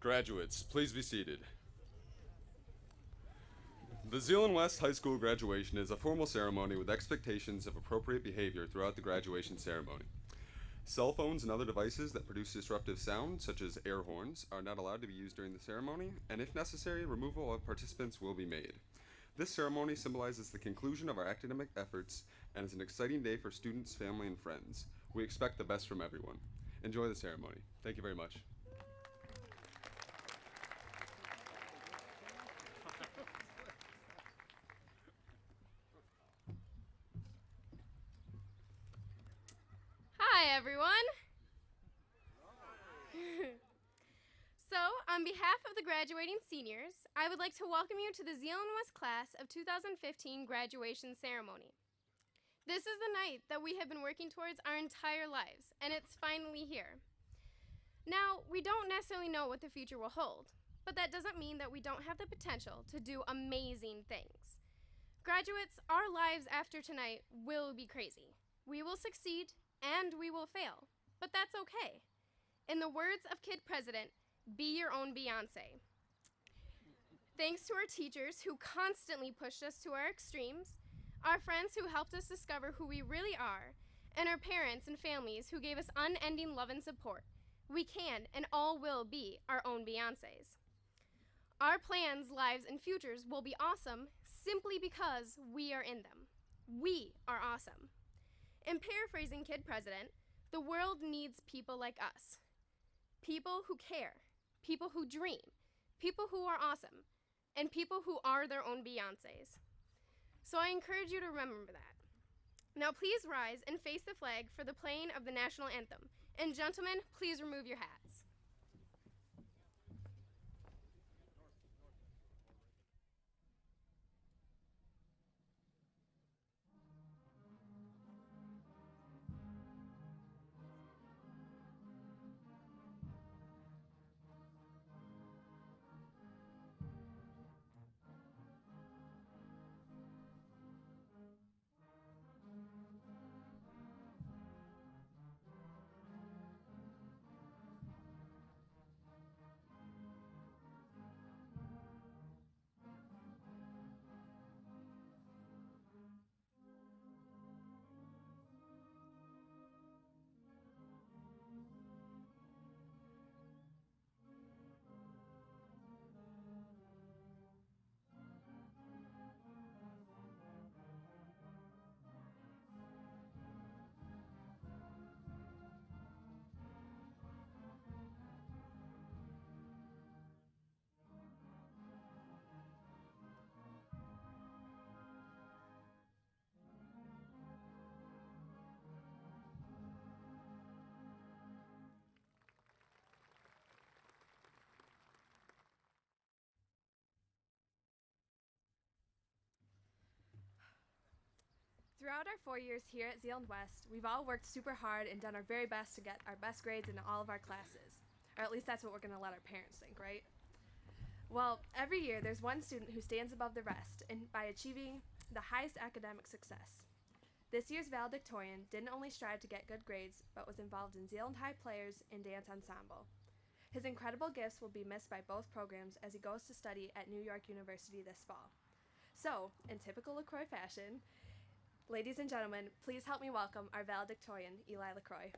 Graduates, please be seated. The Zeeland West High School graduation is a formal ceremony with expectations of appropriate behavior throughout the graduation ceremony. Cell phones and other devices that produce disruptive sound, such as air horns, are not allowed to be used during the ceremony, and if necessary, removal of participants will be made. This ceremony symbolizes the conclusion of our academic efforts and is an exciting day for students, family, and friends. We expect the best from everyone. Enjoy the ceremony. Thank you very much. Hi, everyone. So, on behalf of the graduating seniors, I would like to welcome you to the Zeeland West Class of 2015 graduation ceremony. This is the night that we have been working towards our entire lives, and it's finally here. Now, we don't necessarily know what the future will hold, but that doesn't mean that we don't have the potential to do amazing things. Graduates, our lives after tonight will be crazy. We will succeed, and we will fail, but that's okay. In the words of Kid President, be your own Beyonce. Thanks to our teachers who constantly pushed us to our extremes, our friends who helped us discover who we really are, and our parents and families who gave us unending love and support, we can and all will be our own Beyoncés. Our plans, lives, and futures will be awesome simply because we are in them. We are awesome. In paraphrasing Kid President, the world needs people like us. People who care, people who dream, people who are awesome, and people who are their own Beyoncés. So I encourage you to remember that. Now please rise and face the flag for the playing of the national anthem. And gentlemen, please remove your hats. Throughout our 4 years here at Zeeland West, we've all worked super hard and done our very best to get our best grades in all of our classes. Or at least that's what we're going to let our parents think, right? Well, every year there's one student who stands above the rest and by achieving the highest academic success. This year's valedictorian didn't only strive to get good grades, but was involved in Zeeland High Players and dance ensemble. His incredible gifts will be missed by both programs as he goes to study at New York University this fall. So, in typical LaCroix fashion, ladies and gentlemen, please help me welcome our valedictorian, Eli LaCroix.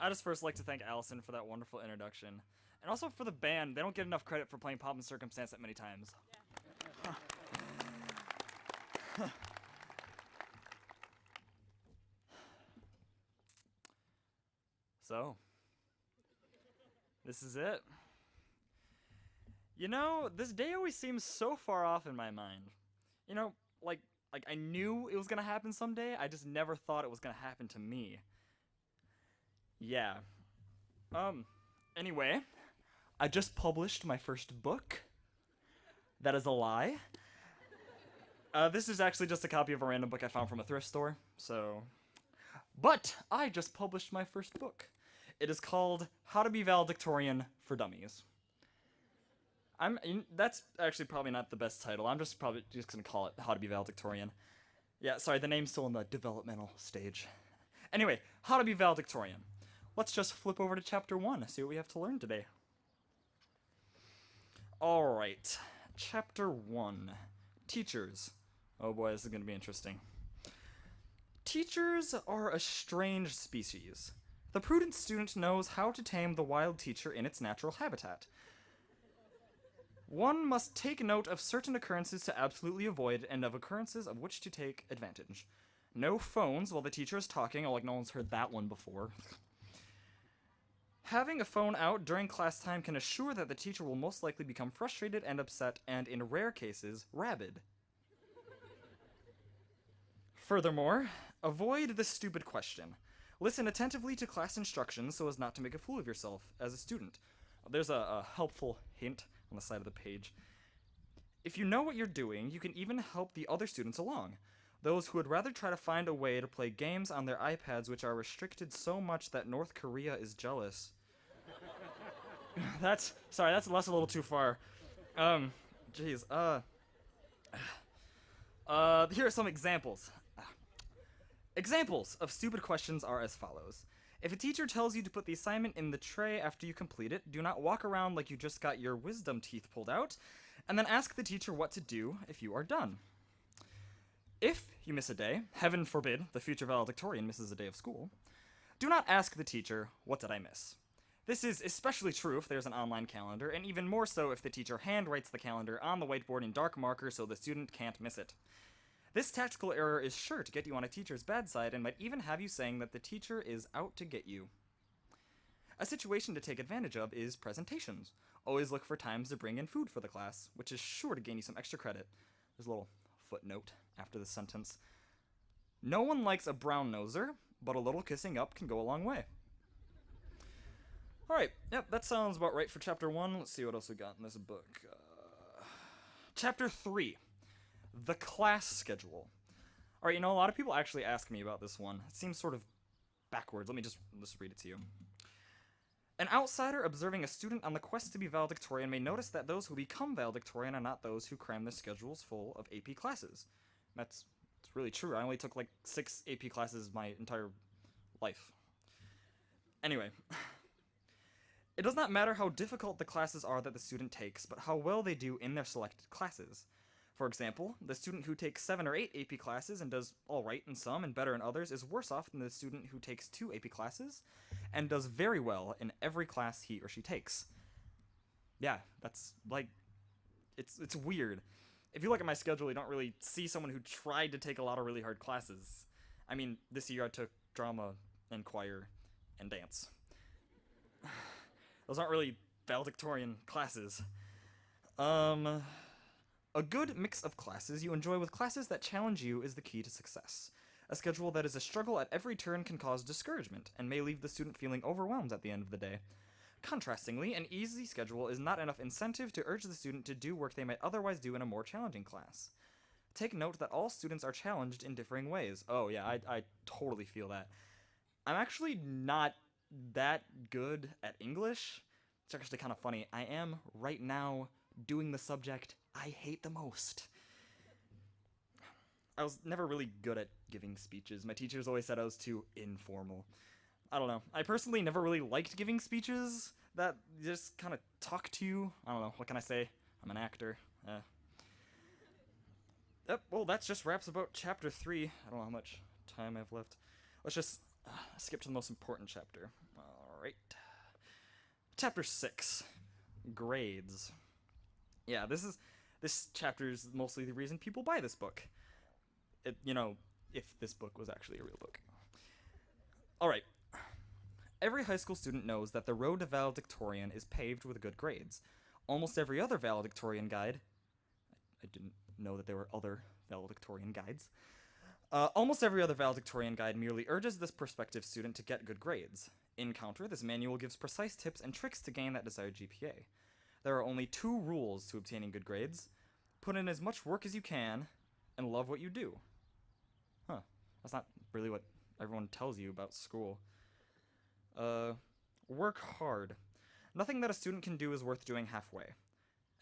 I'd just first like to thank Allison for that wonderful introduction. And also for the band. They don't get enough credit for playing Pomp and Circumstance that many times. Yeah. So, this is it. You know, this day always seems so far off in my mind. You know, like I knew it was gonna happen someday, I just never thought it was gonna happen to me. Yeah. Anyway, I just published my first book. That is a lie. This is actually just a copy of a random book I found from a thrift store, so... But I just published my first book. It is called How to Be Valedictorian for Dummies. That's actually probably not the best title. I'm probably just gonna call it How to Be Valedictorian. Yeah, sorry, the name's still in the developmental stage. Anyway, How to Be Valedictorian. Let's just flip over to chapter 1 and see what we have to learn today. Alright, chapter 1. Teachers. Oh boy, this is gonna be interesting. Teachers are a strange species. The prudent student knows how to tame the wild teacher in its natural habitat. One must take note of certain occurrences to absolutely avoid, and of occurrences of which to take advantage. No phones while the teacher is talking. Oh, like no one's heard that one before. Having a phone out during class time can assure that the teacher will most likely become frustrated and upset, and in rare cases, rabid. Furthermore, avoid the stupid question. Listen attentively to class instructions so as not to make a fool of yourself as a student. There's a helpful hint on the side of the page. If you know what you're doing, you can even help the other students along. Those who would rather try to find a way to play games on their iPads which are restricted so much that North Korea is jealous. That's a little too far. Here are some examples. Examples of stupid questions are as follows. If a teacher tells you to put the assignment in the tray after you complete it, do not walk around like you just got your wisdom teeth pulled out, and then ask the teacher what to do if you are done. If you miss a day, heaven forbid the future valedictorian misses a day of school, do not ask the teacher, what did I miss? This is especially true if there's an online calendar, and even more so if the teacher handwrites the calendar on the whiteboard in dark marker so the student can't miss it. This tactical error is sure to get you on a teacher's bad side and might even have you saying that the teacher is out to get you. A situation to take advantage of is presentations. Always look for times to bring in food for the class, which is sure to gain you some extra credit. There's a little footnote after the sentence. No one likes a brown noser, but a little kissing up can go a long way. Alright, yep, that sounds about right for chapter 1. Let's see what else we got in this book. Chapter 3. The class schedule. Alright, a lot of people actually ask me about this one. It seems sort of backwards. Let me just read it to you. An outsider observing a student on the quest to be valedictorian may notice that those who become valedictorian are not those who cram their schedules full of AP classes. It's really true. I only took like 6 AP classes my entire life. Anyway, it does not matter how difficult the classes are that the student takes, but how well they do in their selected classes. For example, the student who takes 7 or 8 AP classes and does alright in some and better in others is worse off than the student who takes 2 AP classes and does very well in every class he or she takes. Yeah, that's like, it's weird. If you look at my schedule, you don't really see someone who tried to take a lot of really hard classes. I mean, this year I took drama and choir and dance. Those aren't really valedictorian classes. A good mix of classes you enjoy with classes that challenge you is the key to success. A schedule that is a struggle at every turn can cause discouragement, and may leave the student feeling overwhelmed at the end of the day. Contrastingly, an easy schedule is not enough incentive to urge the student to do work they might otherwise do in a more challenging class. Take note that all students are challenged in differing ways. Oh yeah, I totally feel that. I'm actually not that good at English. It's actually kind of funny. I am right now doing the subject I hate the most. I was never really good at giving speeches. My teachers always said I was too informal. I don't know. I personally never really liked giving speeches that just kind of talk to you. I don't know. What can I say? I'm an actor. Yep, well, that just wraps about chapter 3. I don't know how much time I have left. Let's just skip to the most important chapter. Alright. Chapter 6. Grades. Yeah, this chapter is mostly the reason people buy this book. If this book was actually a real book. Alright. Every high school student knows that the road to valedictorian is paved with good grades. Almost every other valedictorian guide... I didn't know that there were other valedictorian guides. Almost every other valedictorian guide merely urges this prospective student to get good grades. In counter, this manual gives precise tips and tricks to gain that desired GPA. There are only 2 rules to obtaining good grades. Put in as much work as you can, and love what you do. Huh. That's not really what everyone tells you about school. Work hard. Nothing that a student can do is worth doing halfway.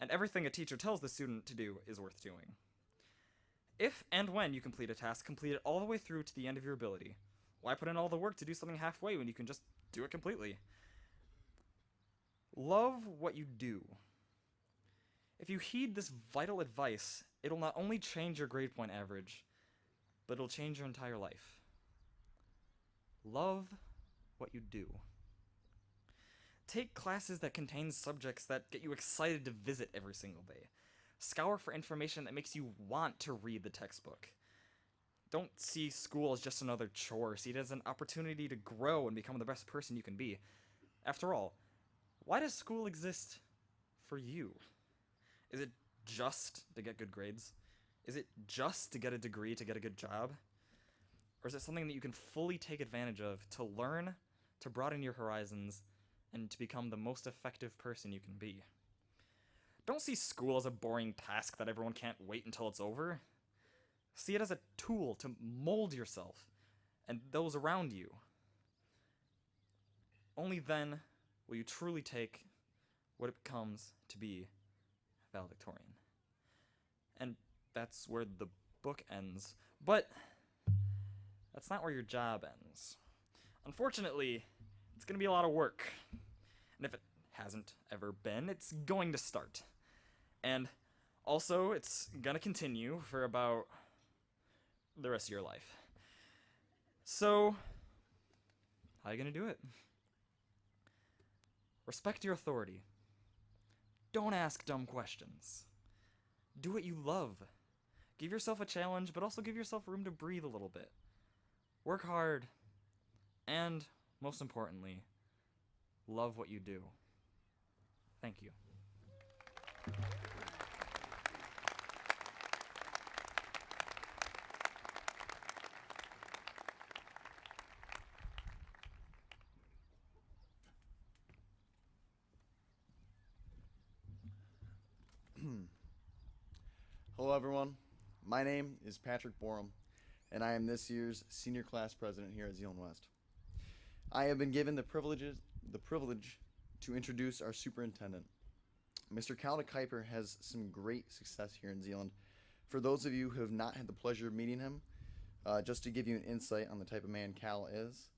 and everything a teacher tells the student to do is worth doing. If and when you complete a task, complete it all the way through to the end of your ability. Why put in all the work to do something halfway when you can just do it completely? Love what you do. If you heed this vital advice, it'll not only change your grade point average, but it'll change your entire life. Love what you do. Take classes that contain subjects that get you excited to visit every single day. Scour for information that makes you want to read the textbook. Don't see school as just another chore. See it as an opportunity to grow and become the best person you can be. After all, why does school exist for you? Is it just to get good grades? Is it just to get a degree, to get a good job? Or is it something that you can fully take advantage of to learn, to broaden your horizons, and to become the most effective person you can be? Don't see school as a boring task that everyone can't wait until it's over. See it as a tool to mold yourself and those around you. Only then will you truly take what it becomes to be valedictorian. And that's where the book ends. But that's not where your job ends. Unfortunately, it's going to be a lot of work. And if it hasn't ever been, it's going to start. And also, it's going to continue for about the rest of your life. So, how are you going to do it? Respect your authority. Don't ask dumb questions. Do what you love. Give yourself a challenge, but also give yourself room to breathe a little bit. Work hard, and, most importantly, love what you do. Thank you. Hello everyone, my name is Patrick Borum, and I am this year's senior class president here at Zeeland West. I have been given the privilege to introduce our superintendent. Mr. Cal Kuiper has some great success here in Zeeland. For those of you who have not had the pleasure of meeting him, just to give you an insight on the type of man Cal is,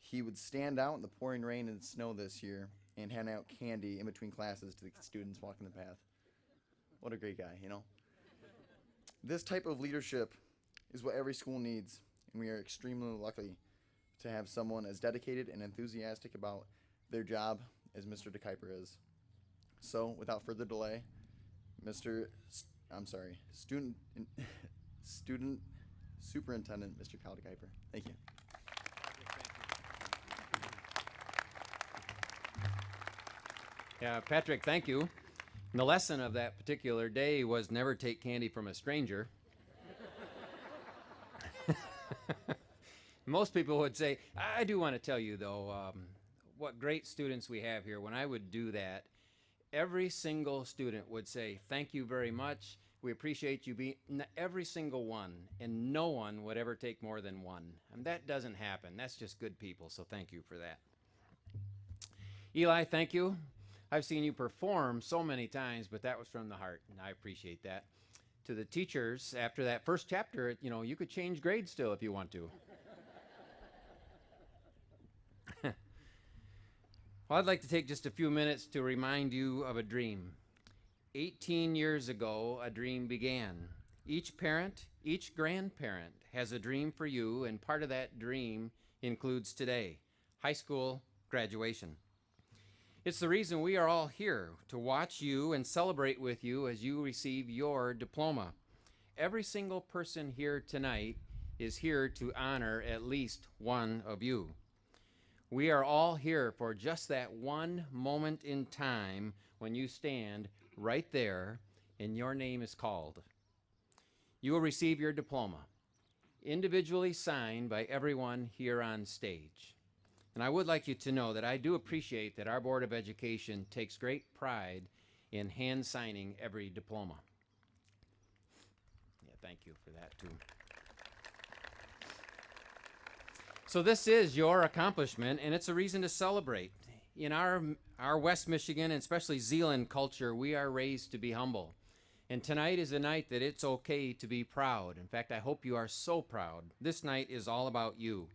he would stand out in the pouring rain and snow this year and hand out candy in between classes to the students walking the path. What a great guy, you know? This type of leadership is what every school needs, and we are extremely lucky to have someone as dedicated and enthusiastic about their job as Mr. Kuiper is. So, without further delay, Student Superintendent, Mr. Cal Kuiper. Thank you. Yeah, Patrick, thank you. The lesson of that particular day was never take candy from a stranger. Most people would say, I do want to tell you, though, what great students we have here. When I would do that, every single student would say, thank you very much. We appreciate you being, every single one, and no one would ever take more than one. And that doesn't happen. That's just good people, so thank you for that. Eli, thank you. I've seen you perform so many times, but that was from the heart, and I appreciate that. To the teachers, after that first chapter, you know, you could change grades still if you want to. Well, I'd like to take just a few minutes to remind you of a dream. 18 years ago, a dream began. Each parent, each grandparent has a dream for you, and part of that dream includes today, high school graduation. It's the reason we are all here, to watch you and celebrate with you as you receive your diploma. Every single person here tonight is here to honor at least one of you. We are all here for just that one moment in time when you stand right there and your name is called. You will receive your diploma, individually signed by everyone here on stage. And I would like you to know that I do appreciate that our Board of Education takes great pride in hand signing every diploma. Yeah, thank you for that too. So this is your accomplishment, and it's a reason to celebrate. In our Our West Michigan, and especially Zeeland culture, we are raised to be humble. And tonight is a night that it's okay to be proud. In fact, I hope you are so proud. This night is all about you.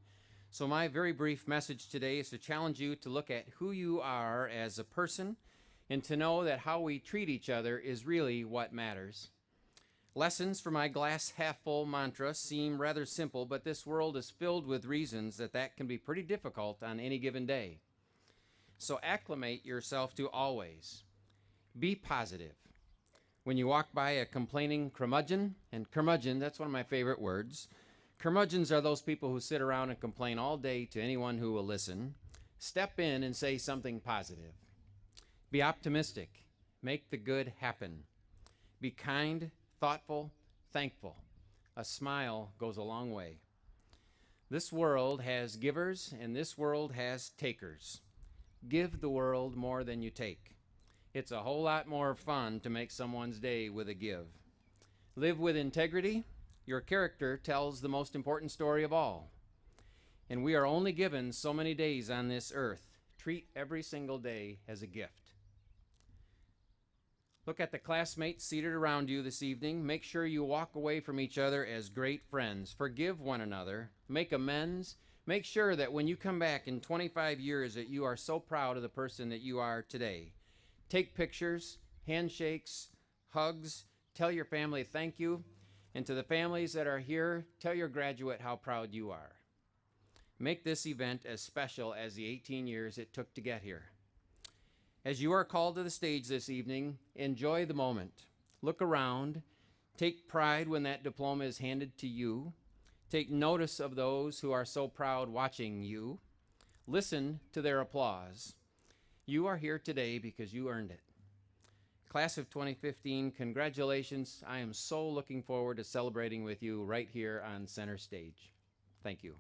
So my very brief message today is to challenge you to look at who you are as a person and to know that how we treat each other is really what matters. Lessons for my glass half full mantra seem rather simple, but this world is filled with reasons that can be pretty difficult on any given day. So acclimate yourself to always be positive. When you walk by a complaining curmudgeon, and curmudgeon, that's one of my favorite words. Curmudgeons are those people who sit around and complain all day to anyone who will listen. Step in and say something positive. Be optimistic. Make the good happen. Be kind, thoughtful, thankful. A smile goes a long way. This world has givers and this world has takers. Give the world more than you take. It's a whole lot more fun to make someone's day with a give. Live with integrity. Your character tells the most important story of all. And we are only given so many days on this earth. Treat every single day as a gift. Look at the classmates seated around you this evening. Make sure you walk away from each other as great friends. Forgive one another. Make amends. Make sure that when you come back in 25 years that you are so proud of the person that you are today. Take pictures, handshakes, hugs. Tell your family thank you. And to the families that are here, tell your graduate how proud you are. Make this event as special as the 18 years it took to get here. As you are called to the stage this evening, enjoy the moment. Look around. Take pride when that diploma is handed to you. Take notice of those who are so proud watching you. Listen to their applause. You are here today because you earned it. Class of 2015, congratulations. I am so looking forward to celebrating with you right here on center stage. Thank you.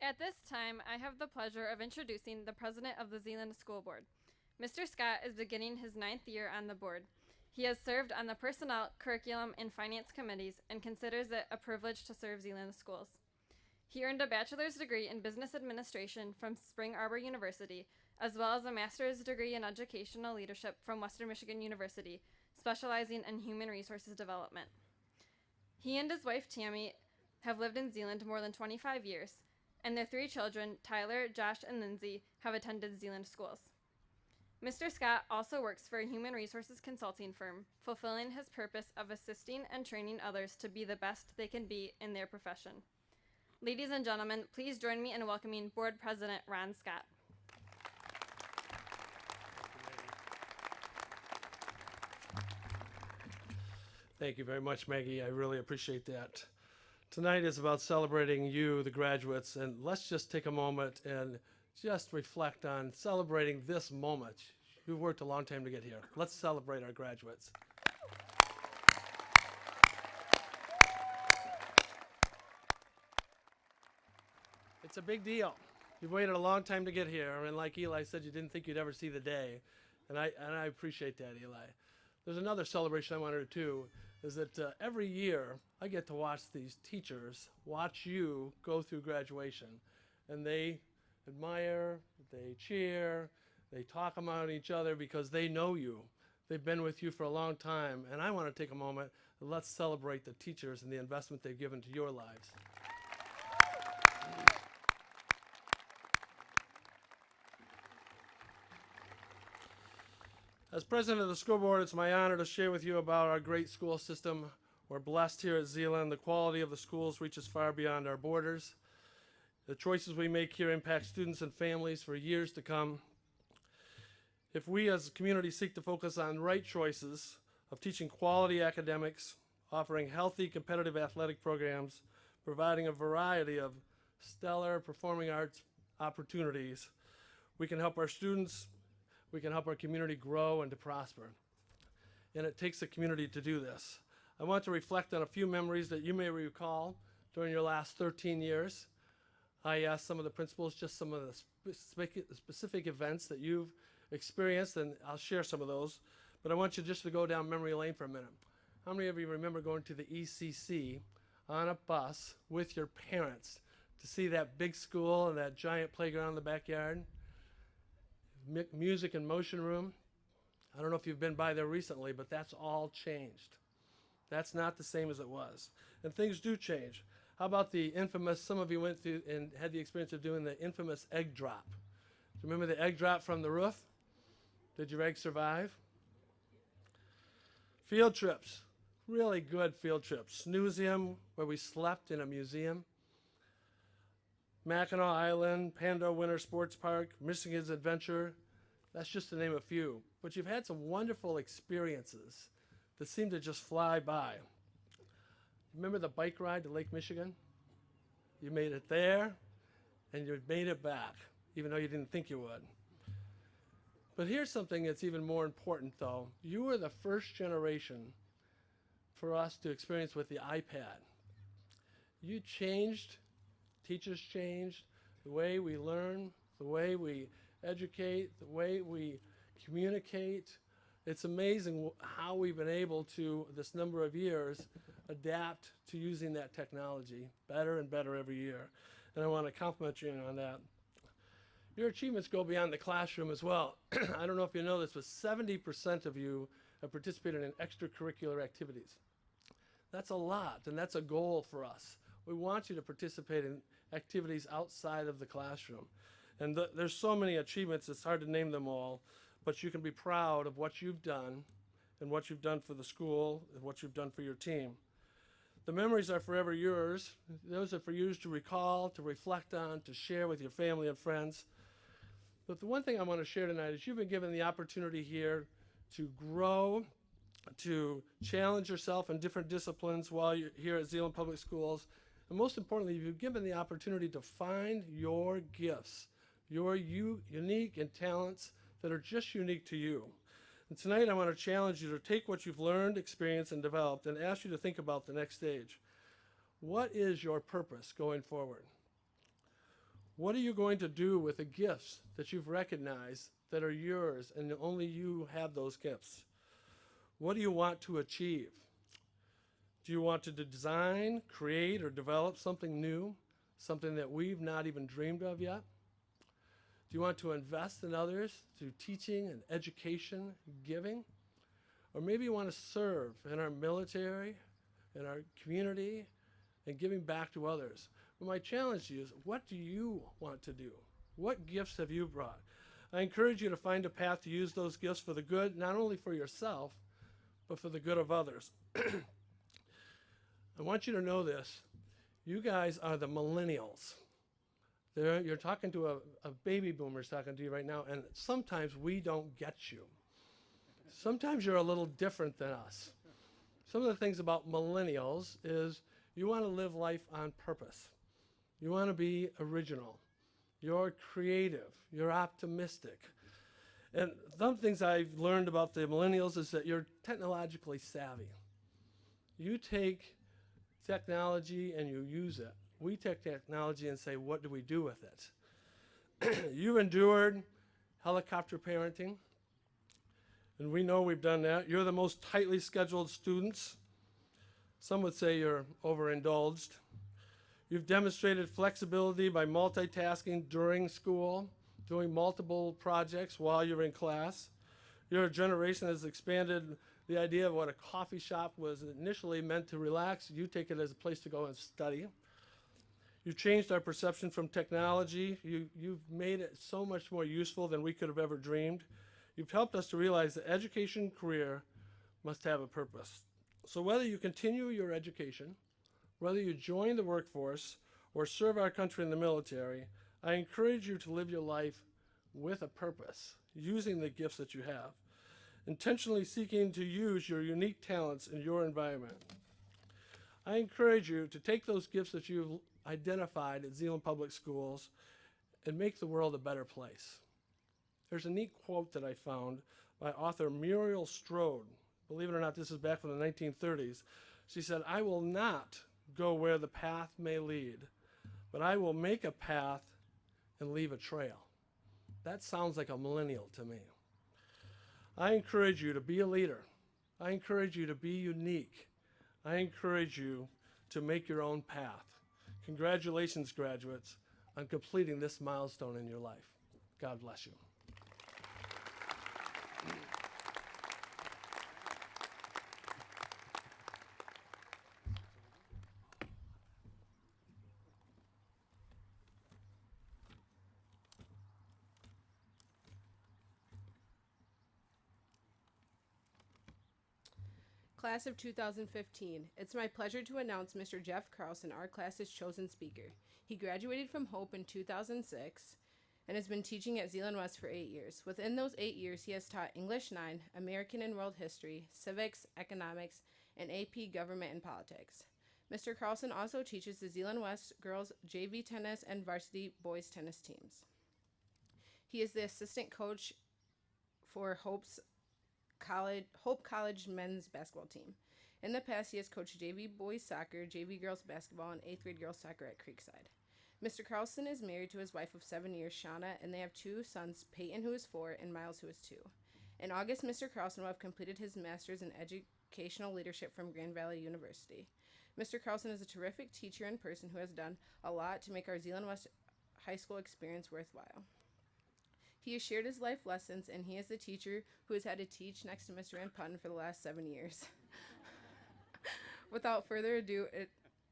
At this time, I have the pleasure of introducing the president of the Zeeland School Board. Mr. Scott is beginning his 9th year on the board. He has served on the Personnel, Curriculum, and Finance committees and considers it a privilege to serve Zeeland schools. He earned a bachelor's degree in business administration from Spring Arbor University, as well as a master's degree in educational leadership from Western Michigan University, specializing in human resources development. He and his wife, Tammy, have lived in Zeeland more than 25 years, and their 3 children, Tyler, Josh, and Lindsay, have attended Zeeland schools. Mr. Scott also works for a human resources consulting firm, fulfilling his purpose of assisting and training others to be the best they can be in their profession. Ladies and gentlemen, please join me in welcoming Board President Ron Scott. Thank you very much, Maggie. I really appreciate that. Tonight is about celebrating you, the graduates, and let's just take a moment and just reflect on celebrating this moment. You've worked a long time to get here. Let's celebrate our graduates. It's a big deal. You've waited a long time to get here, and like Eli said, you didn't think you'd ever see the day, and I appreciate that, Eli. There's another celebration I wanted to do, is that every year I get to watch these teachers watch you go through graduation, and they admire, they cheer, they talk about each other because they know you. They've been with you for a long time, and I want to take a moment and let's celebrate the teachers and the investment they've given to your lives. As president of the school board, it's my honor to share with you about our great school system. We're blessed here at Zeeland. The quality of the schools reaches far beyond our borders. The choices we make here impact students and families for years to come. If we as a community seek to focus on right choices of teaching quality academics, offering healthy competitive athletic programs, providing a variety of stellar performing arts opportunities, we can help our students, we can help our community grow and to prosper. And it takes a community to do this. I want to reflect on a few memories that you may recall during your last 13 years. I asked some of the principals just some of the specific events that you've experienced, and I'll share some of those. but I want you just to go down memory lane for a minute. How many of you remember going to the ECC on a bus with your parents to see that big school and that giant playground in the backyard? Music and motion room. I don't know if you've been by there recently, but that's all changed. That's not the same as it was. And things do change. How about the infamous, some of you went through and had the experience of doing the infamous egg drop. Do you remember the egg drop from the roof? Did your egg survive? Field trips. Really good field trips. Snoozeum, where we slept in a museum. Mackinac Island, Pandora Winter Sports Park, Michigan's Adventure. That's just to name a few. But you've had some wonderful experiences that seem to just fly by. Remember the bike ride to Lake Michigan? You made it there, and you made it back, even though you didn't think you would. But here's something that's even more important, though. You were the first generation for us to experience with the iPad. You changed, teachers changed, the way we learn, the way we educate, the way we communicate. It's amazing how we've been able to, this number of years, adapt to using that technology better and better every year. And I want to compliment you on that. Your achievements go beyond the classroom as well. I don't know if you know this, but 70% of you have participated in extracurricular activities. That's a lot, and that's a goal for us. We want you to participate in activities outside of the classroom. And there's so many achievements, it's hard to name them all, but you can be proud of what you've done and what you've done for the school and what you've done for your team. The memories are forever yours. Those are for you to recall, to reflect on, to share with your family and friends. But the one thing I want to share tonight is you've been given the opportunity here to grow, to challenge yourself in different disciplines while you're here at Zeeland Public Schools. And most importantly, you've been given the opportunity to find your gifts, your unique and talents that are just unique to you. And tonight I want to challenge you to take what you've learned, experienced, and developed and ask you to think about the next stage. What is your purpose going forward? What are you going to do with the gifts that you've recognized that are yours and only you have those gifts? What do you want to achieve? Do you want to design, create, or develop something new, something that we've not even dreamed of yet? Do you want to invest in others through teaching and education, giving? Or maybe you want to serve in our military, in our community, and giving back to others. Well, my challenge to you is, what do you want to do? What gifts have you brought? I encourage you to find a path to use those gifts for the good, not only for yourself, but for the good of others. I want you to know this. You guys are the millennials. You're talking to a baby boomer's talking to you right now, and sometimes we don't get you. Sometimes you're a little different than us. Some of the things about millennials is you want to live life on purpose. You want to be original. You're creative. You're optimistic. And some things I've learned about the millennials is that you're technologically savvy. You take technology and you use it. We take technology and say, what do we do with it? You've endured helicopter parenting, and we know we've done that. You're the most tightly scheduled students. Some would say you're overindulged. You've demonstrated flexibility by multitasking during school, doing multiple projects while you're in class. Your generation has expanded the idea of what a coffee shop was initially meant to relax. You take it as a place to go and study. You've changed our perception from technology. You've made it so much more useful than we could have ever dreamed. You've helped us to realize that education career must have a purpose. So whether you continue your education, whether you join the workforce, or serve our country in the military, I encourage you to live your life with a purpose, using the gifts that you have, intentionally seeking to use your unique talents in your environment. I encourage you to take those gifts that you've identified at Zeeland Public Schools and make the world a better place. There's a neat quote that I found by author Muriel Strode. Believe it or not, this is back from the 1930s. She said, "I will not go where the path may lead, but I will make a path and leave a trail." That sounds like a millennial to me. I encourage you to be a leader. I encourage you to be unique. I encourage you to make your own path. Congratulations, graduates, on completing this milestone in your life. God bless you. Class of 2015, it's my pleasure to announce Mr. Jeff Carlson, our class's chosen speaker. He graduated from Hope in 2006 and has been teaching at Zeeland West for 8 years. Within those 8 years, he has taught English 9, American and World History, Civics, Economics, and AP Government and Politics. Mr. Carlson also teaches the Zeeland West girls JV tennis and varsity boys tennis teams. He is the assistant coach for Hope College men's basketball team. In the past, he has coached JV boys soccer, JV girls basketball, and 8th grade girls soccer at Creekside. Mr. Carlson is married to his wife of 7 years, Shauna, and they have 2 sons, Peyton, who is 4, and Miles, who is 2. In August, Mr. Carlson will have completed his master's in educational leadership from Grand Valley University. Mr. Carlson is a terrific teacher and person who has done a lot to make our Zeeland West high school experience worthwhile. He has shared his life lessons, and he is the teacher who has had to teach next to Mr. Van Putten for the last 7 years. Without further ado,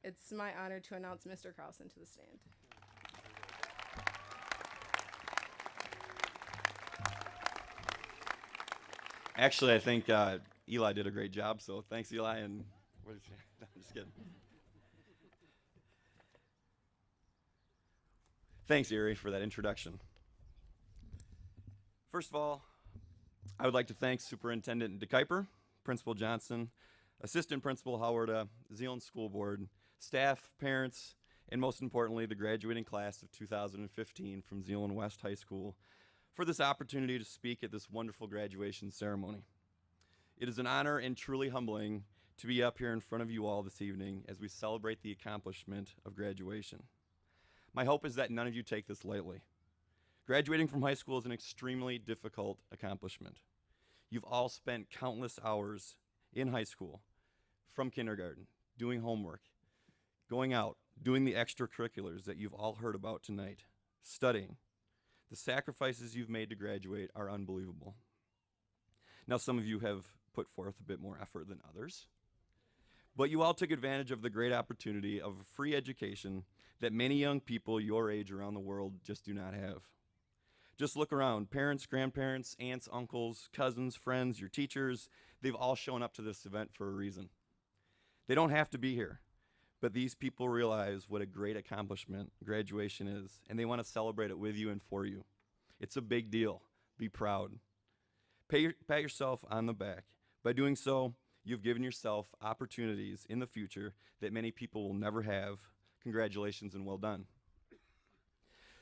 it's my honor to announce Mr. Carlson to the stand. Actually, I think Eli did a great job, so thanks, Eli. And what is I'm just kidding. Thanks, Erie, for that introduction. First of all, I would like to thank Superintendent DeKuyper, Principal Johnson, Assistant Principal Howard, Zeeland School Board, staff, parents, and most importantly, the graduating class of 2015 from Zeeland West High School for this opportunity to speak at this wonderful graduation ceremony. It is an honor and truly humbling to be up here in front of you all this evening as we celebrate the accomplishment of graduation. My hope is that none of you take this lightly. Graduating from high school is an extremely difficult accomplishment. You've all spent countless hours in high school, from kindergarten, doing homework, going out, doing the extracurriculars that you've all heard about tonight, studying. The sacrifices you've made to graduate are unbelievable. Now, some of you have put forth a bit more effort than others, but you all took advantage of the great opportunity of a free education that many young people your age around the world just do not have. Just look around. Parents, grandparents, aunts, uncles, cousins, friends, your teachers, they've all shown up to this event for a reason. They don't have to be here, but these people realize what a great accomplishment graduation is, and they want to celebrate it with you and for you. It's a big deal. Be proud. Pat yourself on the back. By doing so, you've given yourself opportunities in the future that many people will never have. Congratulations and well done.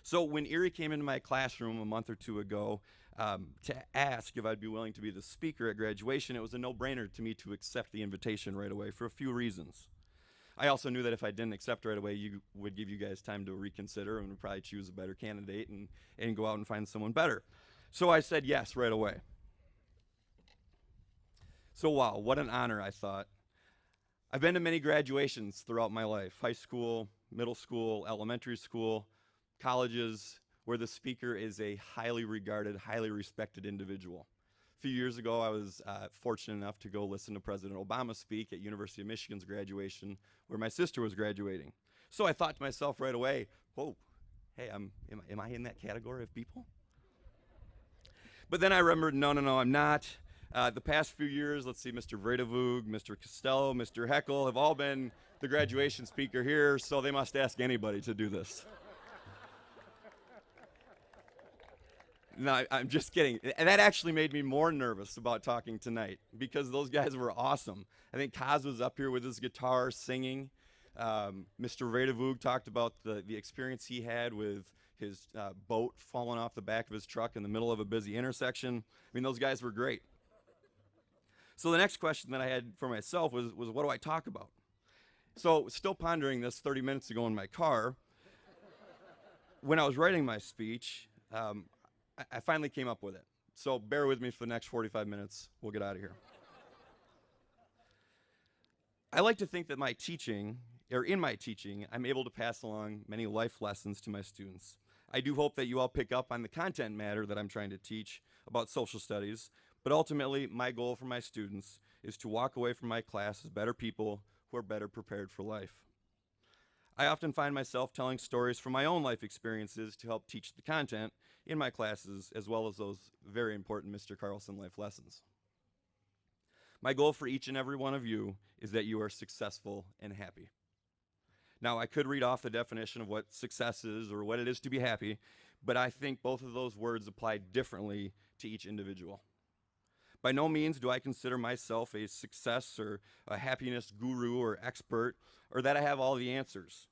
So when Erie came into my classroom a month or two ago to ask if I'd be willing to be the speaker at graduation, it was a no-brainer to me to accept the invitation right away for a few reasons. I also knew that if I didn't accept right away, you would give you guys time to reconsider and would probably choose a better candidate and go out and find someone better. So I said yes right away. So wow, what an honor, I thought. I've been to many graduations throughout my life, high school, middle school, elementary school, colleges, where the speaker is a highly regarded, highly respected individual. A few years ago, I was fortunate enough to go listen to President Obama speak at University of Michigan's graduation, where my sister was graduating. So I thought to myself right away, whoa, hey, am I in that category of people? But then I remembered, no, I'm not. The past few years, let's see, Mr. Vredevug, Mr. Costello, Mr. Heckel have all been the graduation speaker here, so they must ask anybody to do this. No, I'm just kidding. And that actually made me more nervous about talking tonight because those guys were awesome. I think Kaz was up here with his guitar singing. Mr. Vredevug talked about the experience he had with his boat falling off the back of his truck in the middle of a busy intersection. I mean, those guys were great. So the next question that I had for myself was what do I talk about? So still pondering this 30 minutes ago in my car, when I was writing my speech, I finally came up with it. So bear with me for the next 45 minutes. We'll get out of here. I like to think that in my teaching, I'm able to pass along many life lessons to my students. I do hope that you all pick up on the content matter that I'm trying to teach about social studies, but ultimately, my goal for my students is to walk away from my class as better people who are better prepared for life. I often find myself telling stories from my own life experiences to help teach the content in my classes, as well as those very important Mr. Carlson life lessons. My goal for each and every one of you is that you are successful and happy. Now, I could read off the definition of what success is or what it is to be happy, but I think both of those words apply differently to each individual. By no means do I consider myself a success or a happiness guru or expert, or that I have all the answers.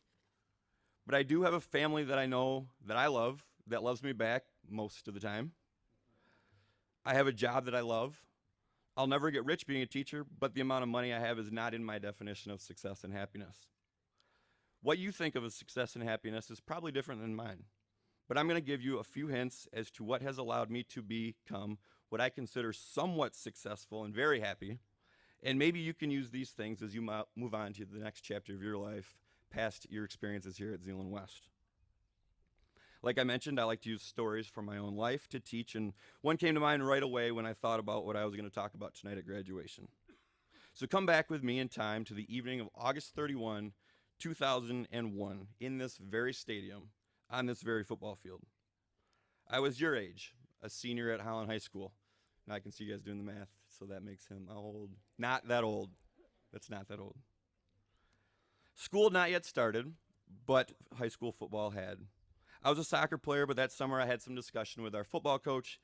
But I do have a family that I know that I love, that loves me back most of the time. I have a job that I love. I'll never get rich being a teacher, but the amount of money I have is not in my definition of success and happiness. What you think of as success and happiness is probably different than mine, but I'm going to give you a few hints as to what has allowed me to become what I consider somewhat successful and very happy, and maybe you can use these things as you move on to the next chapter of your life, past your experiences here at Zeeland West. Like I mentioned, I like to use stories from my own life to teach, and one came to mind right away when I thought about what I was going to talk about tonight at graduation. So come back with me in time to the evening of August 31, 2001, in this very stadium, on this very football field. I was your age, a senior at Holland High School. Now I can see you guys doing the math, so that makes him old. Not that old. That's not that old. School had not yet started, but high school football had. I was a soccer player, but that summer I had some discussion with our football coach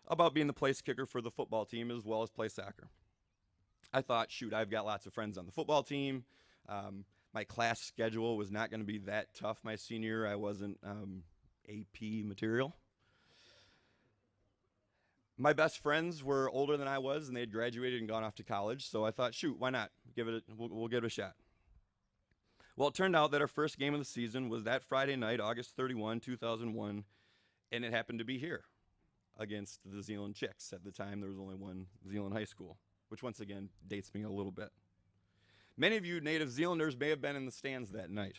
about being the place kicker for the football team as well as play soccer. I thought, shoot, I've got lots of friends on the football team. My class schedule was not going to be that tough my senior year. I wasn't AP material. My best friends were older than I was, and they had graduated and gone off to college, so I thought, shoot, why not? We'll give it a shot. Well, it turned out that our first game of the season was that Friday night, August 31, 2001, and it happened to be here against the Zeeland Chicks. At the time, there was only one Zeeland high school, which once again dates me a little bit. Many of you native Zealanders may have been in the stands that night.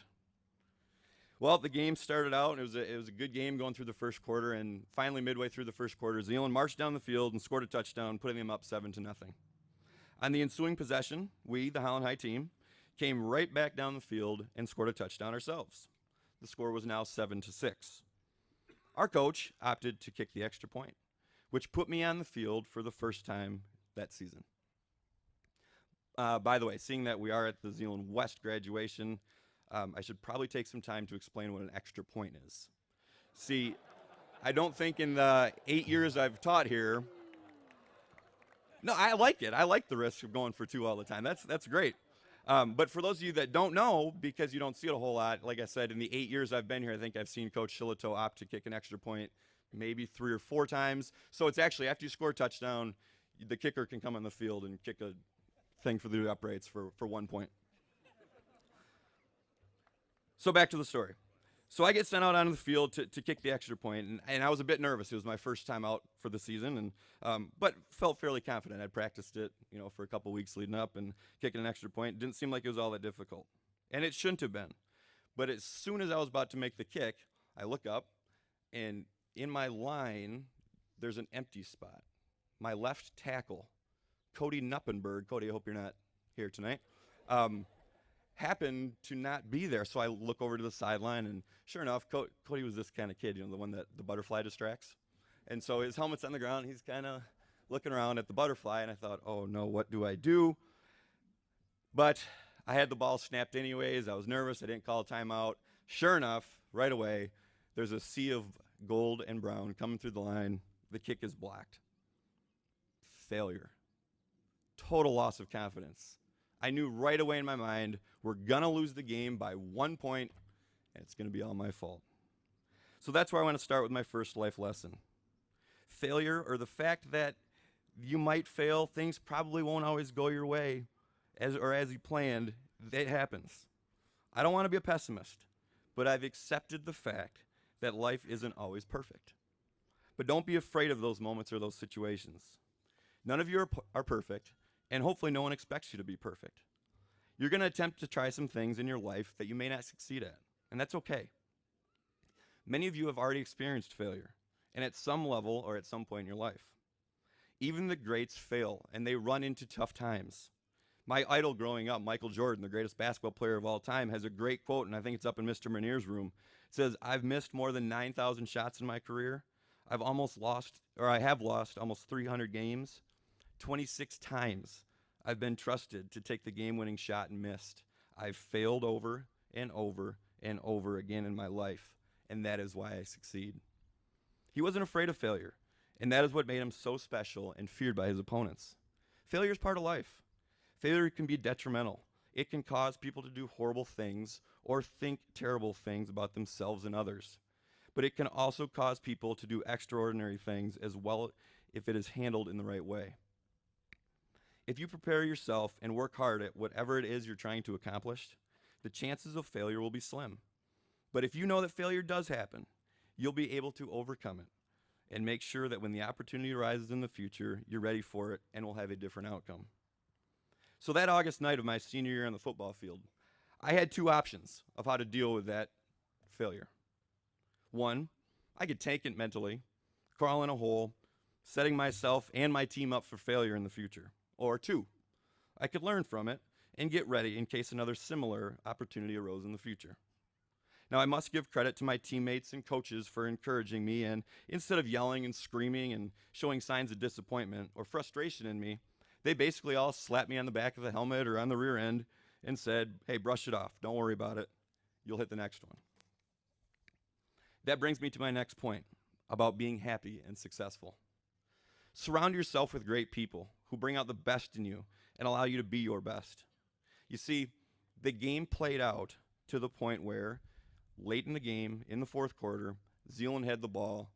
Well, the game started out, and it was a good game going through the first quarter, and finally midway through the first quarter, Zeeland marched down the field and scored a touchdown, putting them up 7-0. On the ensuing possession, we, the Holland High team, came right back down the field and scored a touchdown ourselves. The score was now 7-6. Our coach opted to kick the extra point, which put me on the field for the first time that season. By the way, seeing that we are at the Zeeland West graduation, I should probably take some time to explain what an extra point is. See, I don't think in the 8 years I've taught here, no, I like it. I like the risk of going for two all the time. That's great. But for those of you that don't know, because you don't see it a whole lot, like I said, in the 8 years I've been here, I think I've seen Coach Shillito opt to kick an extra point maybe 3 or 4 times. So it's actually, after you score a touchdown, the kicker can come on the field and kick a thing for the uprights for 1 point. So back to the story. So I get sent out onto the field to kick the extra point, and I was a bit nervous. It was my first time out for the season, but felt fairly confident. I'd practiced it, for a couple weeks leading up, and kicking an extra point didn't seem like it was all that difficult, and it shouldn't have been. But as soon as I was about to make the kick, I look up, and in my line, there's an empty spot. My left tackle, Cody Nuppenberg. Cody, I hope you're not here tonight. Happened to not be there, so I look over to the sideline, and sure enough, Cody was this kind of kid, the one that the butterfly distracts. And so his helmet's on the ground, he's kind of looking around at the butterfly, and I thought, oh no, what do I do? But I had the ball snapped anyways. I was nervous. I didn't call a timeout. Sure enough, right away, there's a sea of gold and brown coming through the line. The kick is blocked. Failure. Total loss of confidence. I knew right away in my mind, we're going to lose the game by 1 point, and it's going to be all my fault. So that's where I want to start with my first life lesson. Failure, or the fact that you might fail, things probably won't always go your way as you planned. It happens. I don't want to be a pessimist, but I've accepted the fact that life isn't always perfect. But don't be afraid of those moments or those situations. None of you are perfect, and hopefully no one expects you to be perfect. You're going to attempt to try some things in your life that you may not succeed at, and that's okay. Many of you have already experienced failure, and at some level or at some point in your life. Even the greats fail, and they run into tough times. My idol growing up, Michael Jordan, the greatest basketball player of all time, has a great quote, and I think it's up in Mr. Munir's room. It says, "I've missed more than 9,000 shots in my career. I have lost almost 300 games. 26 times I've been trusted to take the game-winning shot and missed. I've failed over and over and over again in my life, and that is why I succeed." He wasn't afraid of failure, and that is what made him so special and feared by his opponents. Failure is part of life. Failure can be detrimental. It can cause people to do horrible things or think terrible things about themselves and others. But it can also cause people to do extraordinary things as well if it is handled in the right way. If you prepare yourself and work hard at whatever it is you're trying to accomplish, the chances of failure will be slim. But if you know that failure does happen, you'll be able to overcome it and make sure that when the opportunity arises in the future, you're ready for it and will have a different outcome. So that August night of my senior year on the football field, I had two options of how to deal with that failure. One, I could tank it mentally, crawl in a hole, setting myself and my team up for failure in the future. Or two, I could learn from it and get ready in case another similar opportunity arose in the future. Now, I must give credit to my teammates and coaches for encouraging me, and instead of yelling and screaming and showing signs of disappointment or frustration in me, they basically all slapped me on the back of the helmet or on the rear end and said, "Hey, brush it off. Don't worry about it. You'll hit the next one." That brings me to my next point about being happy and successful. Surround yourself with great people who bring out the best in you and allow you to be your best. You see, the game played out to the point where, late in the game, in the fourth quarter, Zeeland had the ball.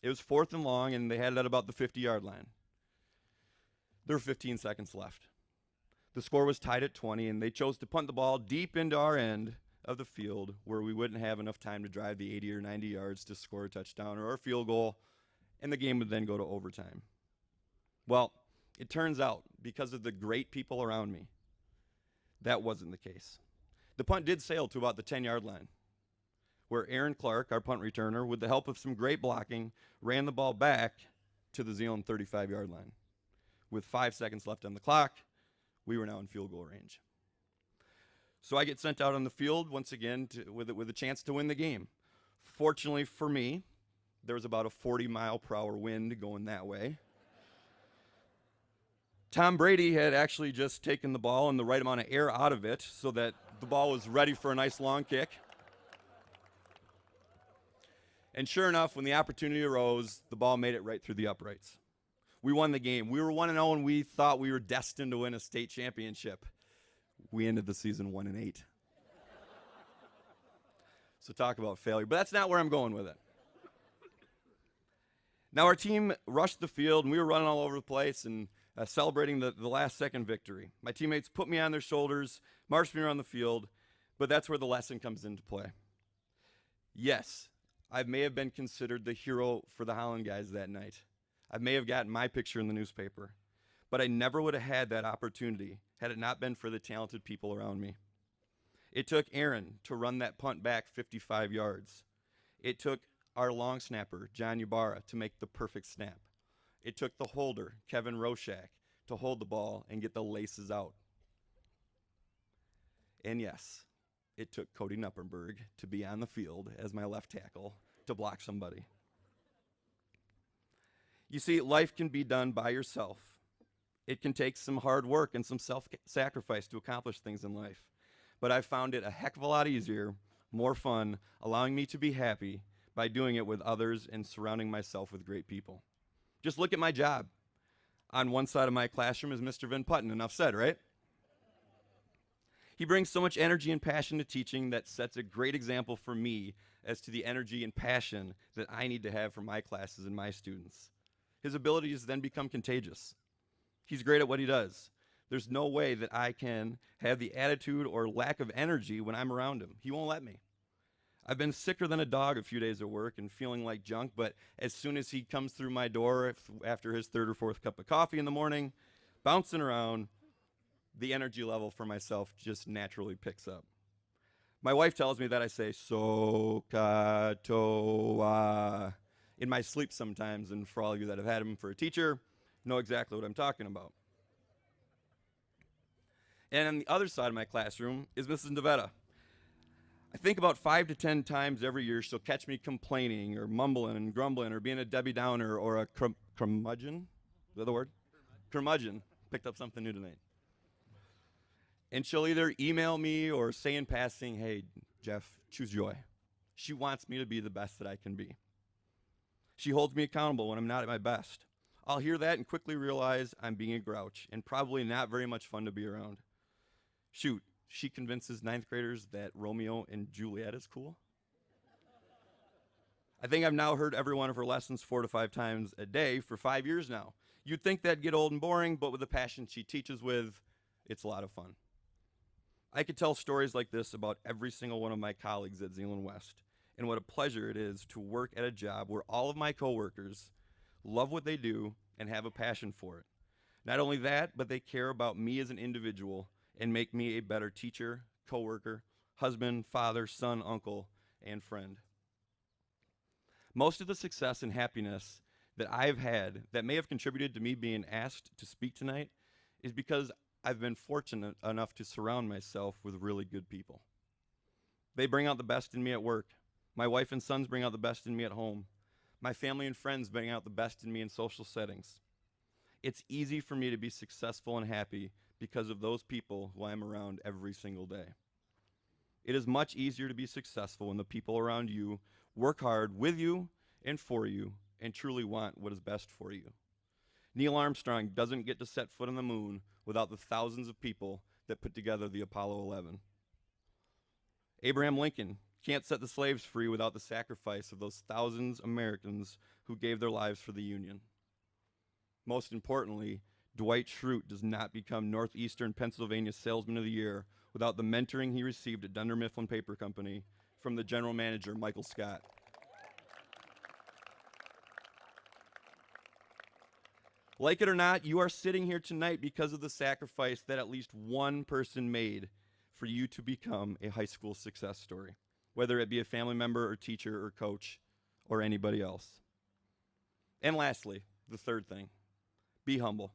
It was 4th and long, and they had it at about the 50-yard line. There were 15 seconds left. The score was tied at 20, and they chose to punt the ball deep into our end of the field where we wouldn't have enough time to drive the 80 or 90 yards to score a touchdown or a field goal, and the game would then go to overtime. Well, it turns out, because of the great people around me, that wasn't the case. The punt did sail to about the 10-yard line, where Aaron Clark, our punt returner, with the help of some great blocking, ran the ball back to the Zeeland 35-yard line. With 5 seconds left on the clock, we were now in field goal range. So I get sent out on the field once again with a chance to win the game. Fortunately for me, there was about a 40-mile-per-hour wind going that way. Tom Brady had actually just taken the ball and the right amount of air out of it so that the ball was ready for a nice long kick. And sure enough, when the opportunity arose, the ball made it right through the uprights. We won the game. We were 1-0, and we thought we were destined to win a state championship. We ended the season 1-8. So talk about failure. But that's not where I'm going with it. Now, our team rushed the field, and we were running all over the place and celebrating the last-second victory. My teammates put me on their shoulders, marched me around the field, but that's where the lesson comes into play. Yes, I may have been considered the hero for the Holland guys that night. I may have gotten my picture in the newspaper, but I never would have had that opportunity had it not been for the talented people around me. It took Aaron to run that punt back 55 yards. It took our long snapper, John Ybarra, to make the perfect snap. It took the holder, Kevin Roshak, to hold the ball and get the laces out. And yes, it took Cody Nuppenberg to be on the field as my left tackle to block somebody. You see, life can be done by yourself. It can take some hard work and some self-sacrifice to accomplish things in life. But I found it a heck of a lot easier, more fun, allowing me to be happy by doing it with others and surrounding myself with great people. Just look at my job. On one side of my classroom is Mr. Vin Putton, enough said, right? He brings so much energy and passion to teaching that sets a great example for me as to the energy and passion that I need to have for my classes and my students. His abilities then become contagious. He's great at what he does. There's no way that I can have the attitude or lack of energy when I'm around him. He won't let me. I've been sicker than a dog a few days at work and feeling like junk, but as soon as he comes through my door after his third or fourth cup of coffee in the morning, bouncing around, the energy level for myself just naturally picks up. My wife tells me that I say so katoa in my sleep sometimes, and for all of you that have had him for a teacher, know exactly what I'm talking about. And on the other side of my classroom is Mrs. Nevada. I think about 5 to 10 times every year she'll catch me complaining or mumbling and grumbling or being a Debbie Downer or a curmudgeon. Is that the word? Curmudgeon. Picked up something new tonight. And she'll either email me or say in passing, hey, Jeff, choose joy. She wants me to be the best that I can be. She holds me accountable when I'm not at my best. I'll hear that and quickly realize I'm being a grouch and probably not very much fun to be around. Shoot, she convinces ninth graders that Romeo and Juliet is cool. I think I've now heard every one of her lessons 4 to 5 times a day for 5 years now. You'd think that'd get old and boring, but with the passion she teaches with, it's a lot of fun. I could tell stories like this about every single one of my colleagues at Zeeland West, and what a pleasure it is to work at a job where all of my coworkers love what they do and have a passion for it. Not only that, but they care about me as an individual and make me a better teacher, coworker, husband, father, son, uncle, and friend. Most of the success and happiness that I've had that may have contributed to me being asked to speak tonight is because I've been fortunate enough to surround myself with really good people. They bring out the best in me at work. My wife and sons bring out the best in me at home. My family and friends bring out the best in me in social settings. It's easy for me to be successful and happy because of those people who I'm around every single day. It is much easier to be successful when the people around you work hard with you and for you and truly want what is best for you. Neil Armstrong doesn't get to set foot on the moon without the thousands of people that put together the Apollo 11. Abraham Lincoln can't set the slaves free without the sacrifice of those thousands of Americans who gave their lives for the Union. Most importantly, Dwight Schrute does not become Northeastern Pennsylvania Salesman of the Year without the mentoring he received at Dunder Mifflin Paper Company from the general manager, Michael Scott. Like it or not, you are sitting here tonight because of the sacrifice that at least one person made for you to become a high school success story, whether it be a family member or teacher or coach or anybody else. And lastly, the third thing, be humble.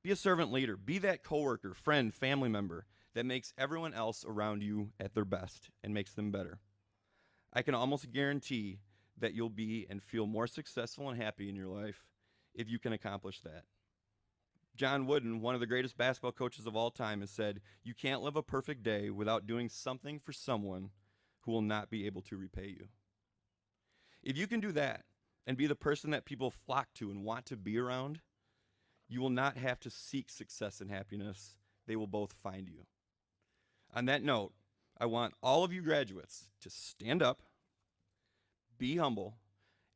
Be a servant leader. Be that coworker, friend, family member that makes everyone else around you at their best and makes them better. I can almost guarantee that you'll be and feel more successful and happy in your life if you can accomplish that. John Wooden, one of the greatest basketball coaches of all time, has said, you can't live a perfect day without doing something for someone who will not be able to repay you. If you can do that and be the person that people flock to and want to be around, you will not have to seek success and happiness. They will both find you. On that note, I want all of you graduates to stand up, be humble,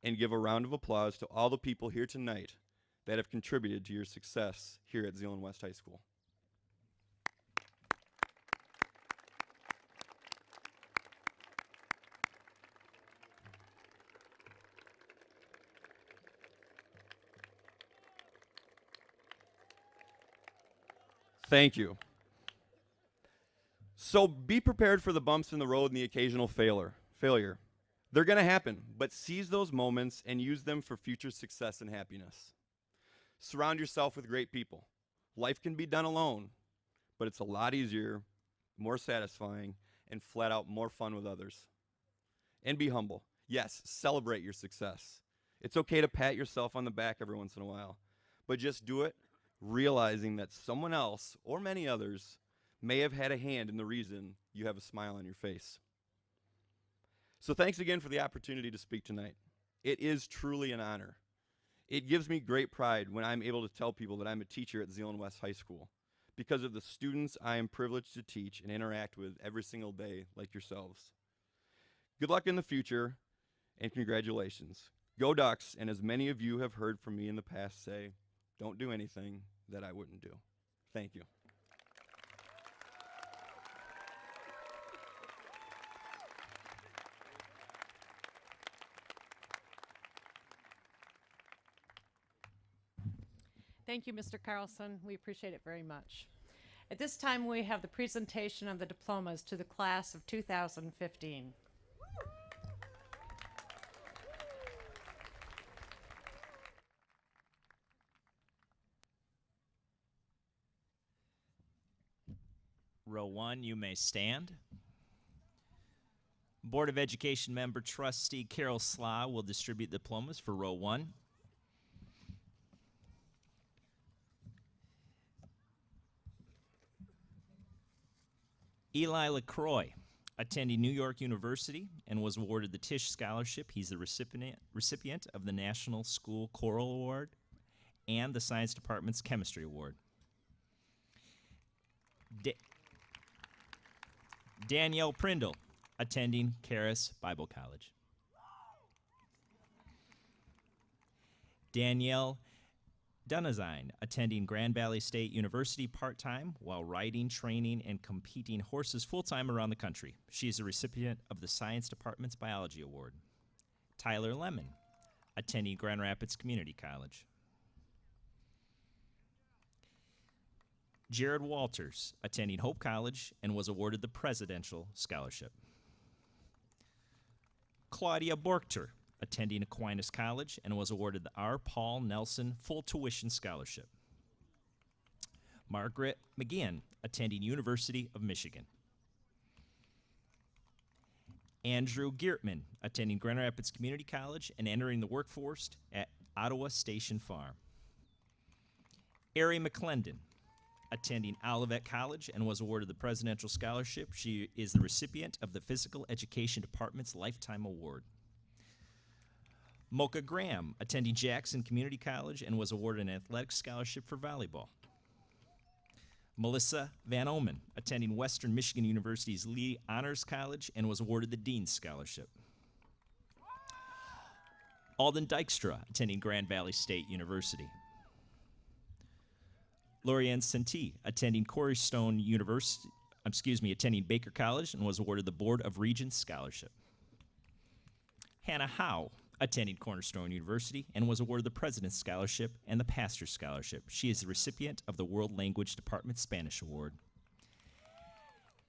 and give a round of applause to all the people here tonight that have contributed to your success here at Zeeland West High School. Thank you. So be prepared for the bumps in the road and the occasional failure. They're going to happen, but seize those moments and use them for future success and happiness. Surround yourself with great people. Life can be done alone, but it's a lot easier, more satisfying, and flat out more fun with others. And be humble. Yes, celebrate your success. It's okay to pat yourself on the back every once in a while, but just do it realizing that someone else, or many others, may have had a hand in the reason you have a smile on your face. So thanks again for the opportunity to speak tonight. It is truly an honor. It gives me great pride when I'm able to tell people that I'm a teacher at Zeeland West High School because of the students I am privileged to teach and interact with every single day like yourselves. Good luck in the future, and congratulations. Go Ducks, and as many of you have heard from me in the past say, don't do anything that I wouldn't do. Thank you. Thank you, Mr. Carlson. We appreciate it very much. At this time, we have the presentation of the diplomas to the class of 2015. Row 1, you may stand. Board of Education member trustee Carol Slaw will distribute diplomas for row 1. Eli LaCroix, attending New York University and was awarded the Tisch Scholarship. He's the recipient of the National School Choral Award and the Science Department's Chemistry Award. Danielle Prindle, attending Caris Bible College. Danielle Dunazine, attending Grand Valley State University part-time while riding, training, and competing horses full-time around the country. She is a recipient of the Science Department's Biology Award. Tyler Lemon, attending Grand Rapids Community College. Jared Walters, attending Hope College and was awarded the Presidential Scholarship. Claudia Borchter, attending Aquinas College and was awarded the R. Paul Nelson Full Tuition Scholarship. Margaret McGinn, attending University of Michigan. Andrew Geertman, attending Grand Rapids Community College and entering the workforce at Ottawa Station Farm. Ari McClendon, attending Olivet College and was awarded the Presidential Scholarship. She is the recipient of the Physical Education Department's Lifetime Award. Mocha Graham, attending Jackson Community College and was awarded an athletic scholarship for volleyball. Melissa Van Omen, attending Western Michigan University's Lee Honors College and was awarded the Dean's Scholarship. Alden Dykstra, attending Grand Valley State University. Lorianne Santee, attending Cornerstone University, attending Baker College and was awarded the Board of Regents Scholarship. Hannah Howe, attending Cornerstone University and was awarded the President's Scholarship and the Pastor's Scholarship. She is the recipient of the World Language Department Spanish Award.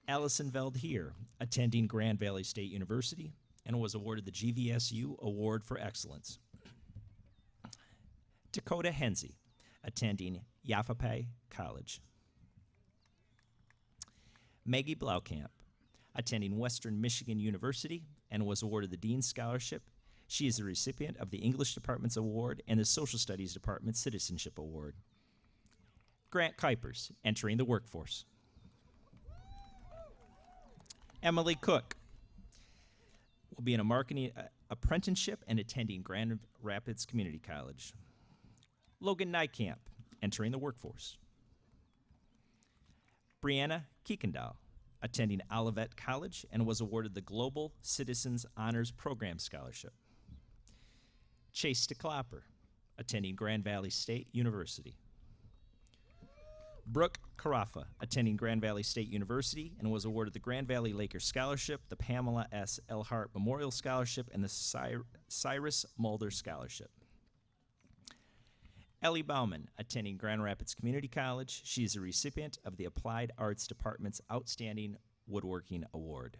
Allison Veldheer, attending Grand Valley State University and was awarded the GVSU Award for Excellence. Dakota Henze, attending Yavapai College. Maggie Blaukamp, attending Western Michigan University and was awarded the Dean's Scholarship. She is the recipient of the English Department's Award and the Social Studies Department's Citizenship Award. Grant Kuipers, entering the workforce. Emily Cook will be in a marketing apprenticeship and attending Grand Rapids Community College. Logan Nykamp, entering the workforce. Brianna Keekendall, attending Olivet College and was awarded the Global Citizens Honors Program Scholarship. Chase DeClopper, attending Grand Valley State University. Brooke Carafa, attending Grand Valley State University and was awarded the Grand Valley Lakers Scholarship, the Pamela S. Elhart Memorial Scholarship, and the Cyrus Mulder Scholarship. Ellie Bauman, attending Grand Rapids Community College. She is a recipient of the Applied Arts Department's Outstanding Woodworking Award.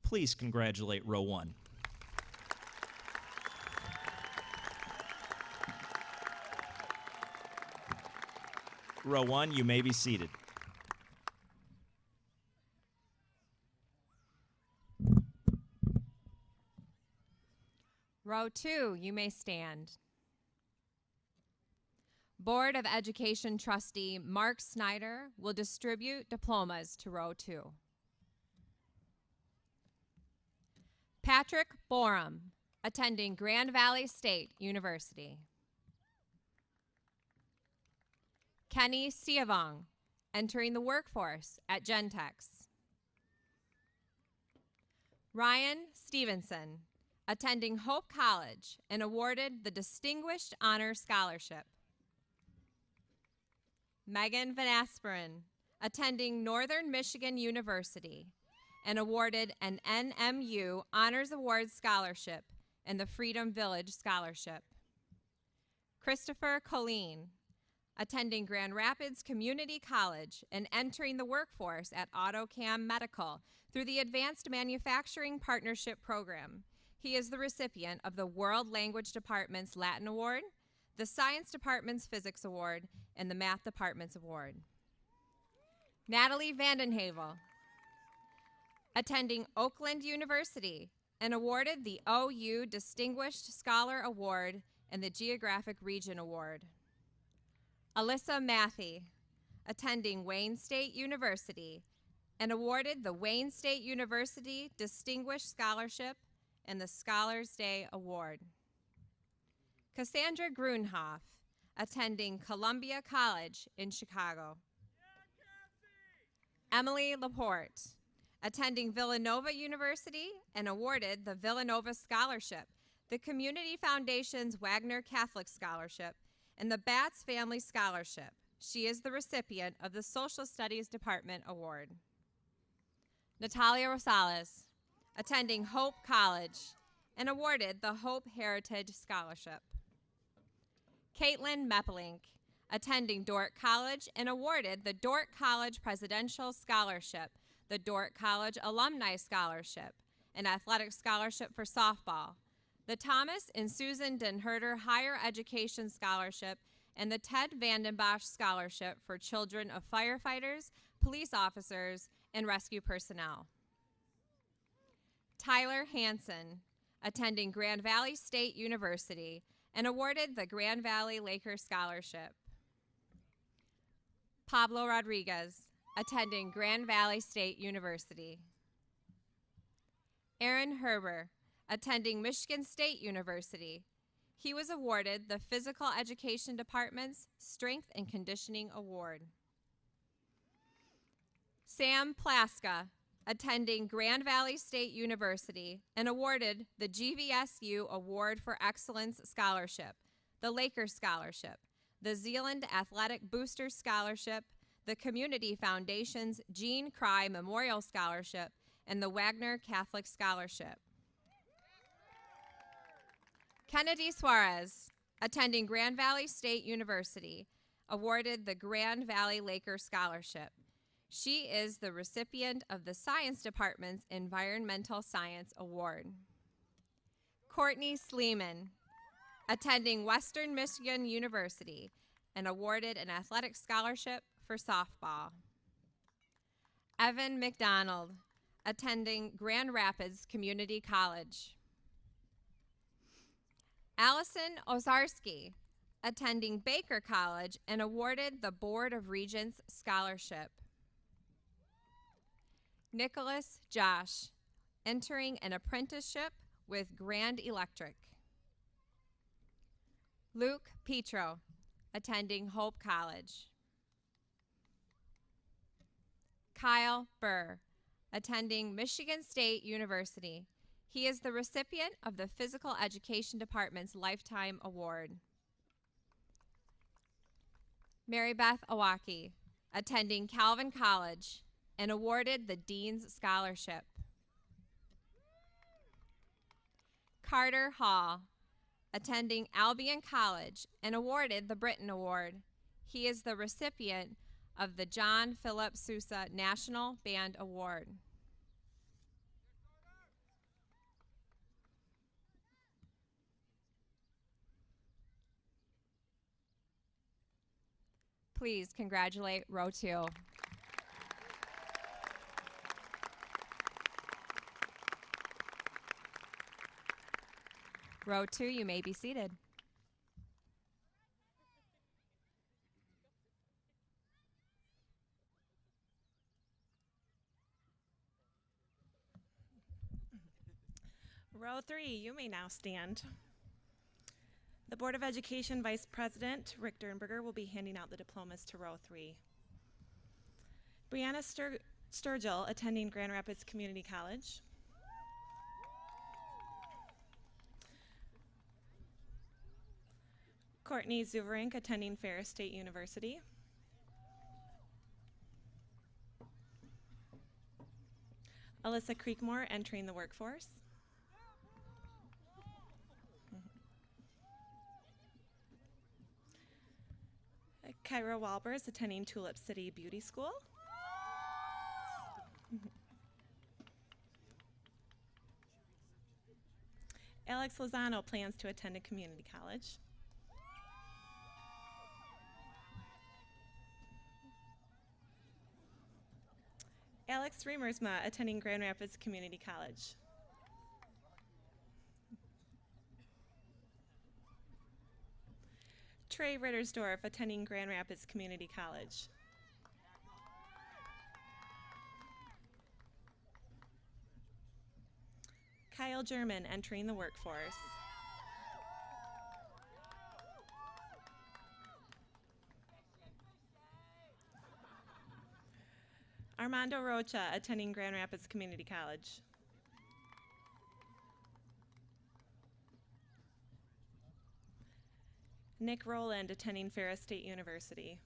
Please congratulate row 1. Row 1, you may be seated. Row 2, you may stand. Board of Education trustee Mark Snyder will distribute diplomas to row 2. Patrick Borum, attending Grand Valley State University. Kenny Siavong, entering the workforce at Gentex. Ryan Stevenson, attending Hope College and awarded the Distinguished Honor Scholarship. Megan Van Asperen, attending Northern Michigan University, and awarded an NMU Honors Award Scholarship and the Freedom Village Scholarship. Christopher Colleen, attending Grand Rapids Community College and entering the workforce at AutoCam Medical through the Advanced Manufacturing Partnership Program. He is the recipient of the World Language Department's Latin Award, the Science Department's Physics Award, and the Math Department's Award. Natalie Vandenhavel, attending Oakland University and awarded the OU Distinguished Scholar Award and the Geographic Region Award. Alyssa Matthey, attending Wayne State University and awarded the Wayne State University Distinguished Scholarship and the Scholars Day Award. Cassandra Grunhoff, attending Columbia College in Chicago. Emily Laporte, attending Villanova University and awarded the Villanova Scholarship, the Community Foundation's Wagner Catholic Scholarship, and the Batts Family Scholarship. She is the recipient of the Social Studies Department Award. Natalia Rosales, attending Hope College and awarded the Hope Heritage Scholarship. Caitlin Meppelink, attending Dordt College and awarded the Dordt College Presidential Scholarship, the Dordt College Alumni Scholarship, an athletic scholarship for softball, the Thomas and Susan Denherter Higher Education Scholarship, and the Ted Vandenbosch Scholarship for children of firefighters, police officers, and rescue personnel. Tyler Hansen, attending Grand Valley State University and awarded the Grand Valley Laker Scholarship. Pablo Rodriguez, attending Grand Valley State University. Aaron Herber, attending Michigan State University. He was awarded the Physical Education Department's Strength and Conditioning Award. Sam Plaska, attending Grand Valley State University and awarded the GVSU Award for Excellence Scholarship, the Laker Scholarship, the Zeeland Athletic Booster Scholarship, the Community Foundation's Gene Cry Memorial Scholarship, and the Wagner Catholic Scholarship. Kennedy Suarez, attending Grand Valley State University, awarded the Grand Valley Laker Scholarship. She is the recipient of the Science Department's Environmental Science Award. Courtney Sleeman, attending Western Michigan University and awarded an athletic scholarship for softball. Evan McDonald, attending Grand Rapids Community College. Allison Ozarski, attending Baker College and awarded the Board of Regents Scholarship. Nicholas Josh, entering an apprenticeship with Grand Electric. Luke Petro, attending Hope College. Kyle Burr, attending Michigan State University. He is the recipient of the Physical Education Department's Lifetime Award. Mary Beth Awaki, attending Calvin College and awarded the Dean's Scholarship. Carter Hall, attending Albion College and awarded the Britton Award. He is the recipient of the John Philip Sousa National Band Award. Please congratulate row 2. Row 2, you may be seated. Row 3, you may now stand. The Board of Education Vice President, Rick Dernberger, will be handing out the diplomas to row 3. Brianna Sturgill, attending Grand Rapids Community College. Courtney Zuverink, attending Ferris State University. Alyssa Creekmore entering the workforce. Kyra Walbers attending Tulip City Beauty School. Alex Lozano plans to attend a community college. Alex Remersma attending Grand Rapids Community College. Trey Rittersdorf attending Grand Rapids Community College. Kyle German entering the workforce. Armando Rocha attending Grand Rapids Community College. Nick Rowland attending Ferris State University.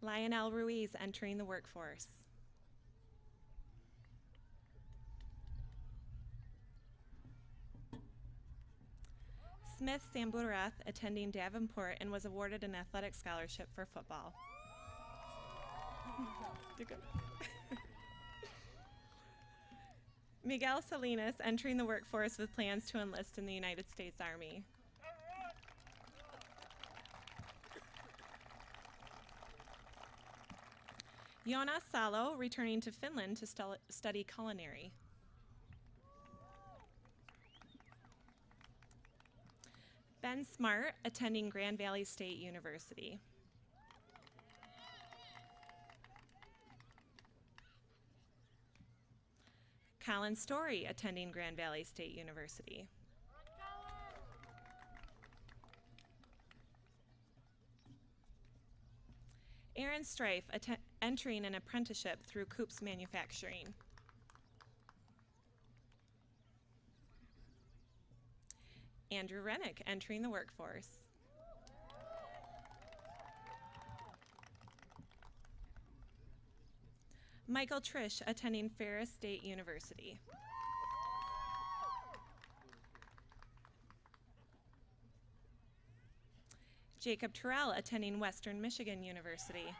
Lionel Ruiz entering the workforce. Smith Samburath attending Davenport and was awarded an athletic scholarship for football. You're good. Miguel Salinas entering the workforce with plans to enlist in the United States Army. Jonas Salo returning to Finland to study culinary. Ben Smart attending Grand Valley State University. Colin Story attending Grand Valley State University. Aaron Strife entering an apprenticeship through Coops Manufacturing. Andrew Rennick entering the workforce. Michael Trish attending Ferris State University. Jacob Terrell attending Western Michigan University.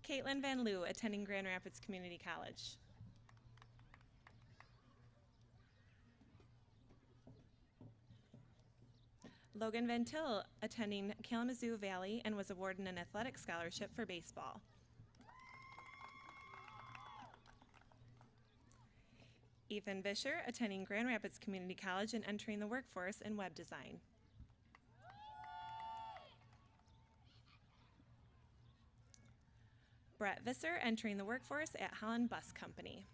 Caitlin Van Loo attending Grand Rapids Community College. Logan Van Til attending Kalamazoo Valley and was awarded an athletic scholarship for baseball. Ethan Vischer attending Grand Rapids Community College and entering the workforce in web design. Brett Visser entering the workforce at Holland Bus Company.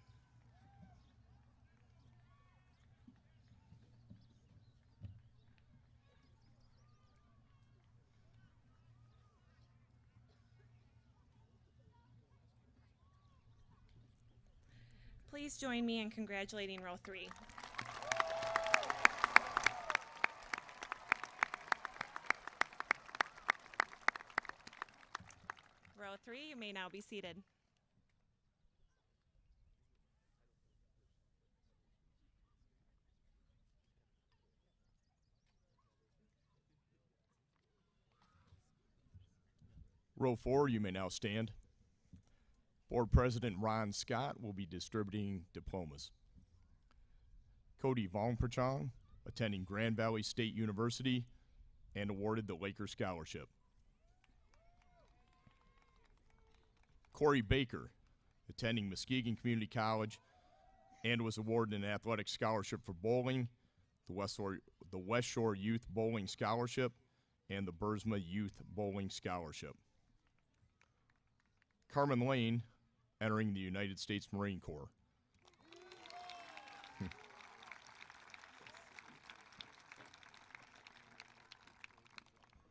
Please join me in congratulating row 3. Row 3, you may now be seated. Row 4, you may now stand. Board President Ron Scott will be distributing diplomas. Cody Vongprachong, attending Grand Valley State University and awarded the Laker Scholarship. Corey Baker, attending Muskegon Community College and was awarded an athletic scholarship for bowling, the West Shore Youth Bowling Scholarship, and the Bursma Youth Bowling Scholarship. Carmen Lane, entering the United States Marine Corps.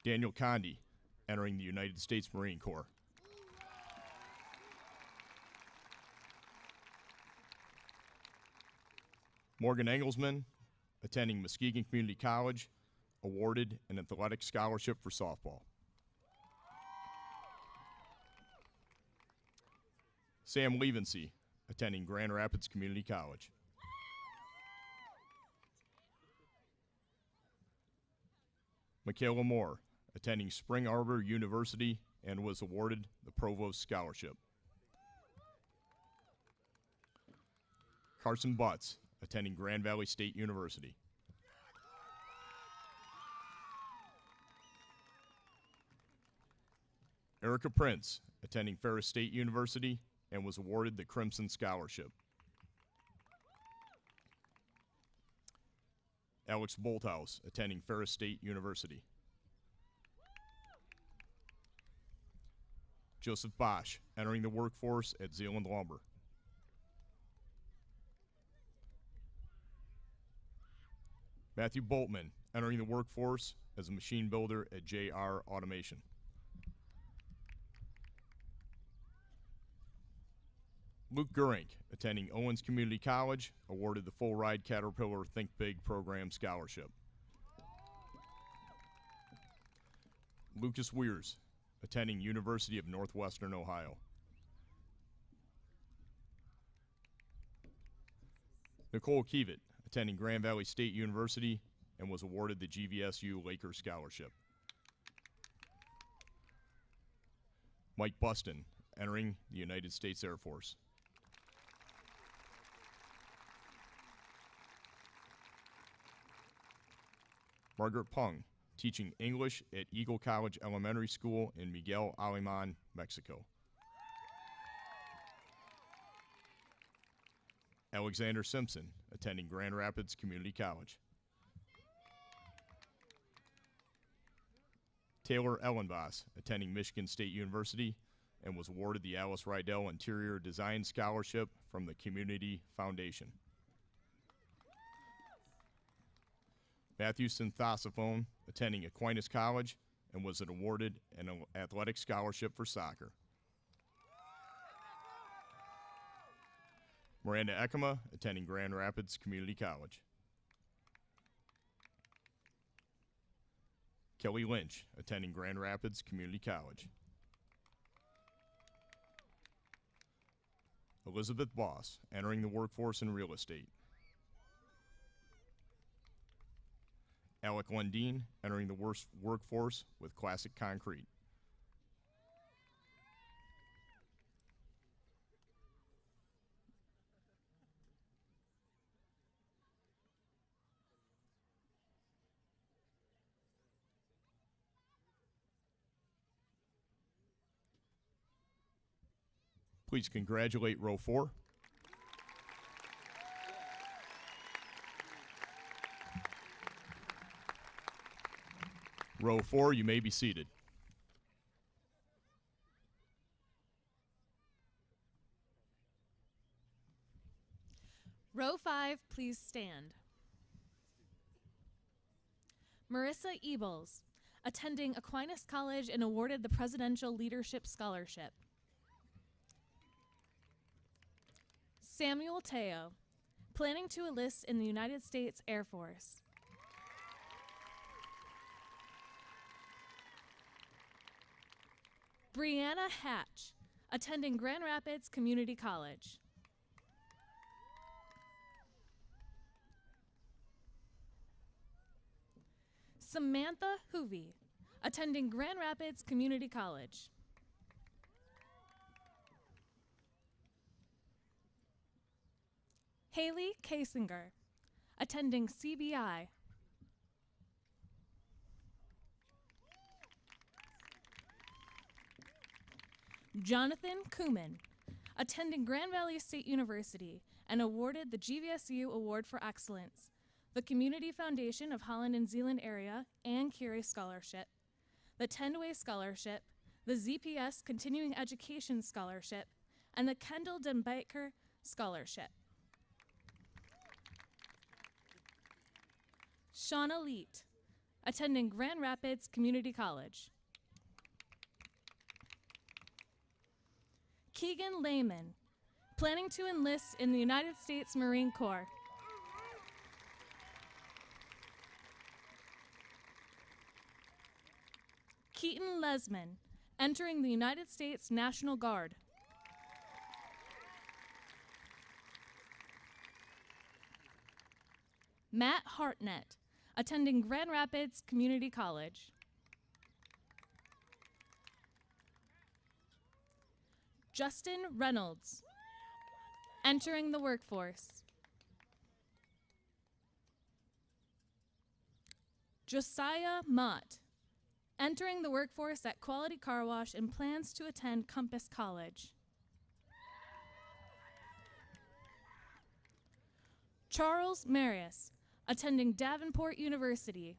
Daniel Condi, entering the United States Marine Corps. Morgan Engelsman, attending Muskegon Community College, awarded an athletic scholarship for softball. Sam Levency, attending Grand Rapids Community College. Michaela Moore, attending Spring Arbor University and was awarded the Provost Scholarship. Carson Butts, attending Grand Valley State University. Erica Prince, attending Ferris State University and was awarded the Crimson Scholarship. Alex Bolthouse, attending Ferris State University. Joseph Bosch, entering the workforce at Zeeland Lumber. Matthew Boltman, entering the workforce as a machine builder at JR Automation. Luke Gurink, attending Owens Community College, awarded the Full Ride Caterpillar Think Big Program Scholarship. Lucas Weirs, attending University of Northwestern Ohio. Nicole Kievit, attending Grand Valley State University and was awarded the GVSU Laker Scholarship. Mike Buston, entering the United States Air Force. Margaret Pung, teaching English at Eagle College Elementary School in Miguel Alemán, Mexico. Alexander Simpson, attending Grand Rapids Community College. Taylor Ellenboss, attending Michigan State University and was awarded the Alice Rydell Interior Design Scholarship from the Community Foundation. Matthew Synthosophone, attending Aquinas College and was awarded an athletic scholarship for soccer. Miranda Ekema, attending Grand Rapids Community College. Kelly Lynch, attending Grand Rapids Community College. Elizabeth Boss, entering the workforce in real estate. Alec Lundeen, entering the workforce with Classic Concrete. Please congratulate row 4. Row 4, you may be seated. Row 5, please stand. Marissa Ebels, attending Aquinas College and awarded the Presidential Leadership Scholarship. Samuel Teo, planning to enlist in the United States Air Force. Brianna Hatch, attending Grand Rapids Community College. Samantha Hoovey, attending Grand Rapids Community College. Haley Kasinger, attending CBI. Jonathan Kuhlman, attending Grand Valley State University and awarded the GVSU Award for Excellence, the Community Foundation of Holland and Zeeland Area and Curie Scholarship, the 10-Way Scholarship, the ZPS Continuing Education Scholarship, and the Kendall Denbaker Scholarship. Shauna Leet, attending Grand Rapids Community College. Keegan Lehman, planning to enlist in the United States Marine Corps. Keaton Lesman, entering the United States National Guard. Matt Hartnett, attending Grand Rapids Community College. Justin Reynolds, entering the workforce. Josiah Mott, entering the workforce at Quality Car Wash and plans to attend Compass College. Charles Marius, attending Davenport University.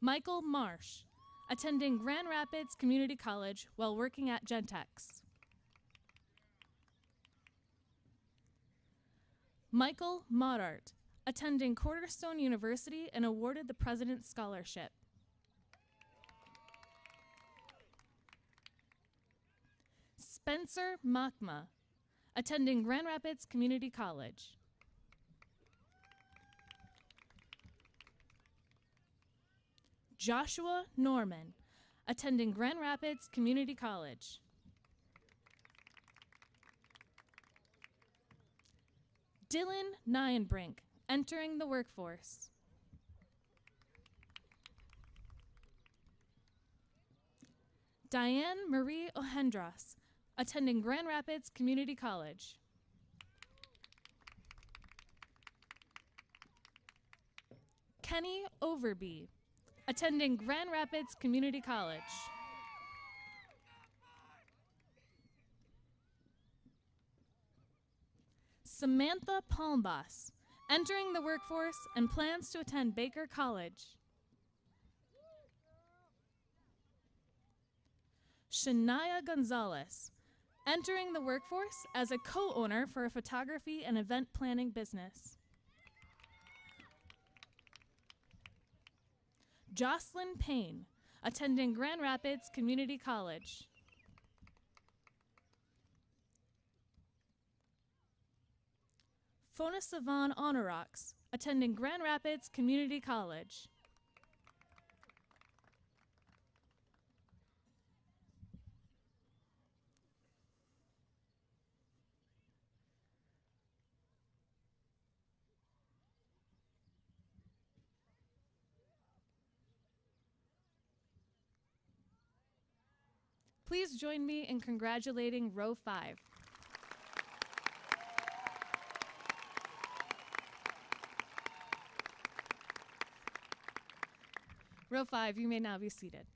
Michael Marsh, attending Grand Rapids Community College while working at Gentex. Michael Modart, attending Cornerstone University and awarded the President's Scholarship. Spencer Makma, attending Grand Rapids Community College. Joshua Norman, attending Grand Rapids Community College. Dylan Nienbrink, entering the workforce. Diane Marie Ohendras, attending Grand Rapids Community College. Kenny Overby, attending Grand Rapids Community College. Samantha Palmbas, entering the workforce and plans to attend Baker College. Shania Gonzalez, entering the workforce as a co-owner for a photography and event planning business. Jocelyn Payne, attending Grand Rapids Community College. Fona Savan Honorox, attending Grand Rapids Community College. Please join me in congratulating row 5. Row 5, you may now be seated.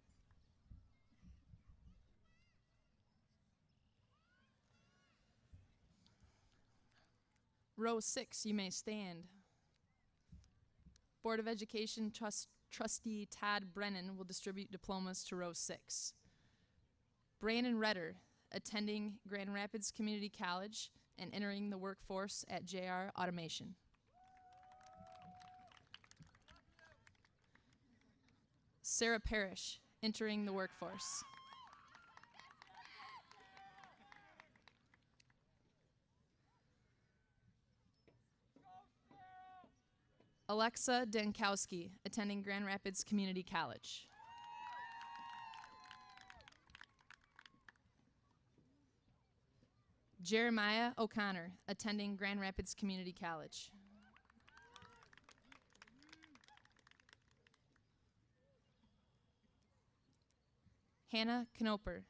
Row 6, you may stand. Board of Education Trustee Todd Brennan will distribute diplomas to row 6. Brandon Redder, attending Grand Rapids Community College and entering the workforce at JR Automation. Sarah Parrish, entering the workforce. Alexa Denkowski, attending Grand Rapids Community College. Jeremiah O'Connor, attending Grand Rapids Community College. Hannah Knoper,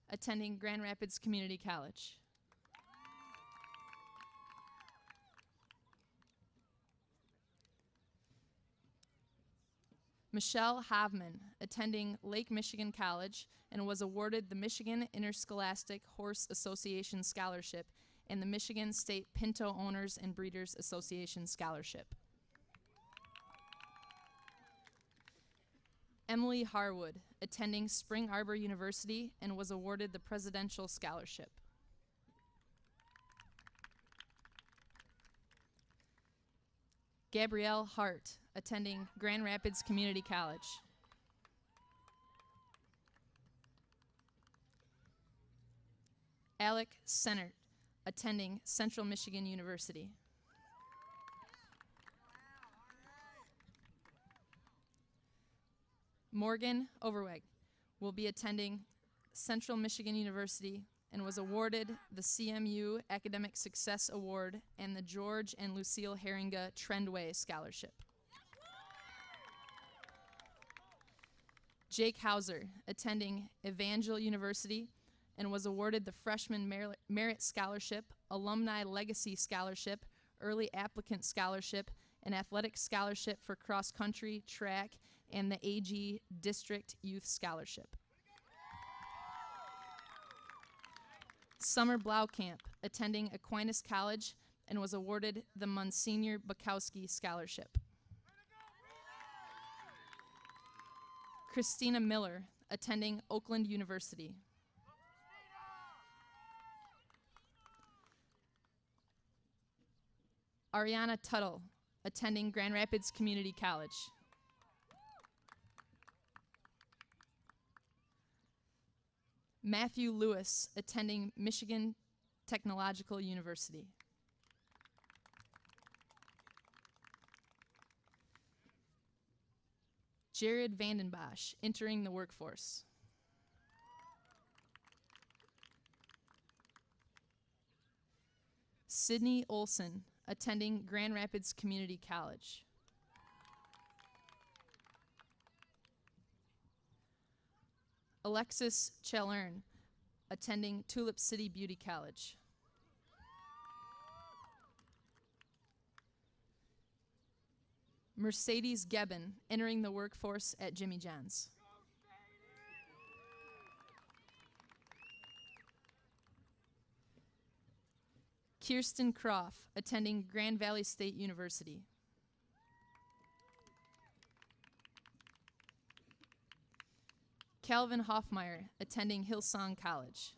attending Grand Rapids Community College. Michelle Hovman, attending Lake Michigan College and was awarded the Michigan Interscholastic Horse Association Scholarship and the Michigan State Pinto Owners and Breeders Association Scholarship. Emily Harwood, attending Spring Arbor University and was awarded the Presidential Scholarship. Gabrielle Hart, attending Grand Rapids Community College. Alec Sennert, attending Central Michigan University. Morgan Overweg will be attending Central Michigan University and was awarded the CMU Academic Success Award and the George and Lucille Herringa Trendway Scholarship. Jake Hauser, attending Evangel University and was awarded the Freshman Merit Scholarship, Alumni Legacy Scholarship, Early Applicant Scholarship, and Athletic Scholarship for Cross Country, Track, and the AG District Youth Scholarship. Summer Blaukamp, attending Aquinas College and was awarded the Monsignor Bukowski Scholarship. Christina Miller, attending Oakland University. Ariana Tuttle, attending Grand Rapids Community College. Matthew Lewis, attending Michigan Technological University. Jared Vandenbosch, entering the workforce. Sydney Olson, attending Grand Rapids Community College. Alexis Chalern, attending Tulip City Beauty College. Mercedes Gebbin, entering the workforce at Jimmy John's. Kirsten Croft, attending Grand Valley State University. Calvin Hoffmeyer, attending Hillsong College.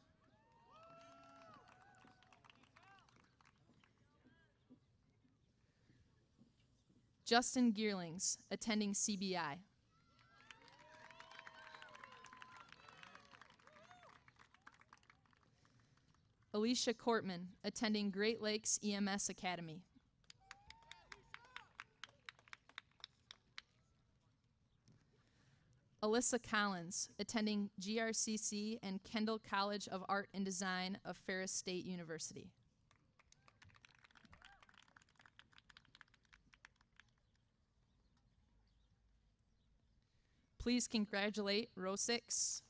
Justin Geerlings, attending CBI. Alicia Cortman, attending Great Lakes EMS Academy. Alyssa Collins, attending GRCC and Kendall College of Art and Design of Ferris State University. Please congratulate row 6.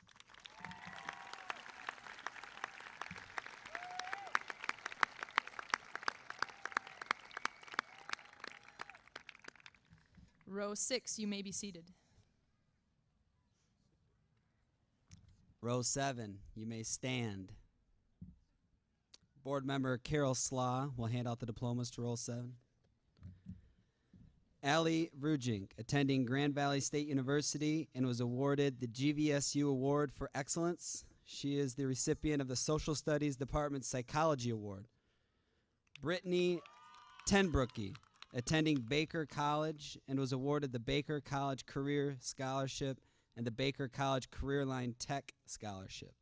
Row 6, you may be seated. Row 7, you may stand. Board member Carol Slaw will hand out the diplomas to row 7. Allie Rujink, attending Grand Valley State University and was awarded the GVSU Award for Excellence. She is the recipient of the Social Studies Department Psychology Award. Brittany Tenbrookie, attending Baker College and was awarded the Baker College Career Scholarship and the Baker College Career Line Tech Scholarship.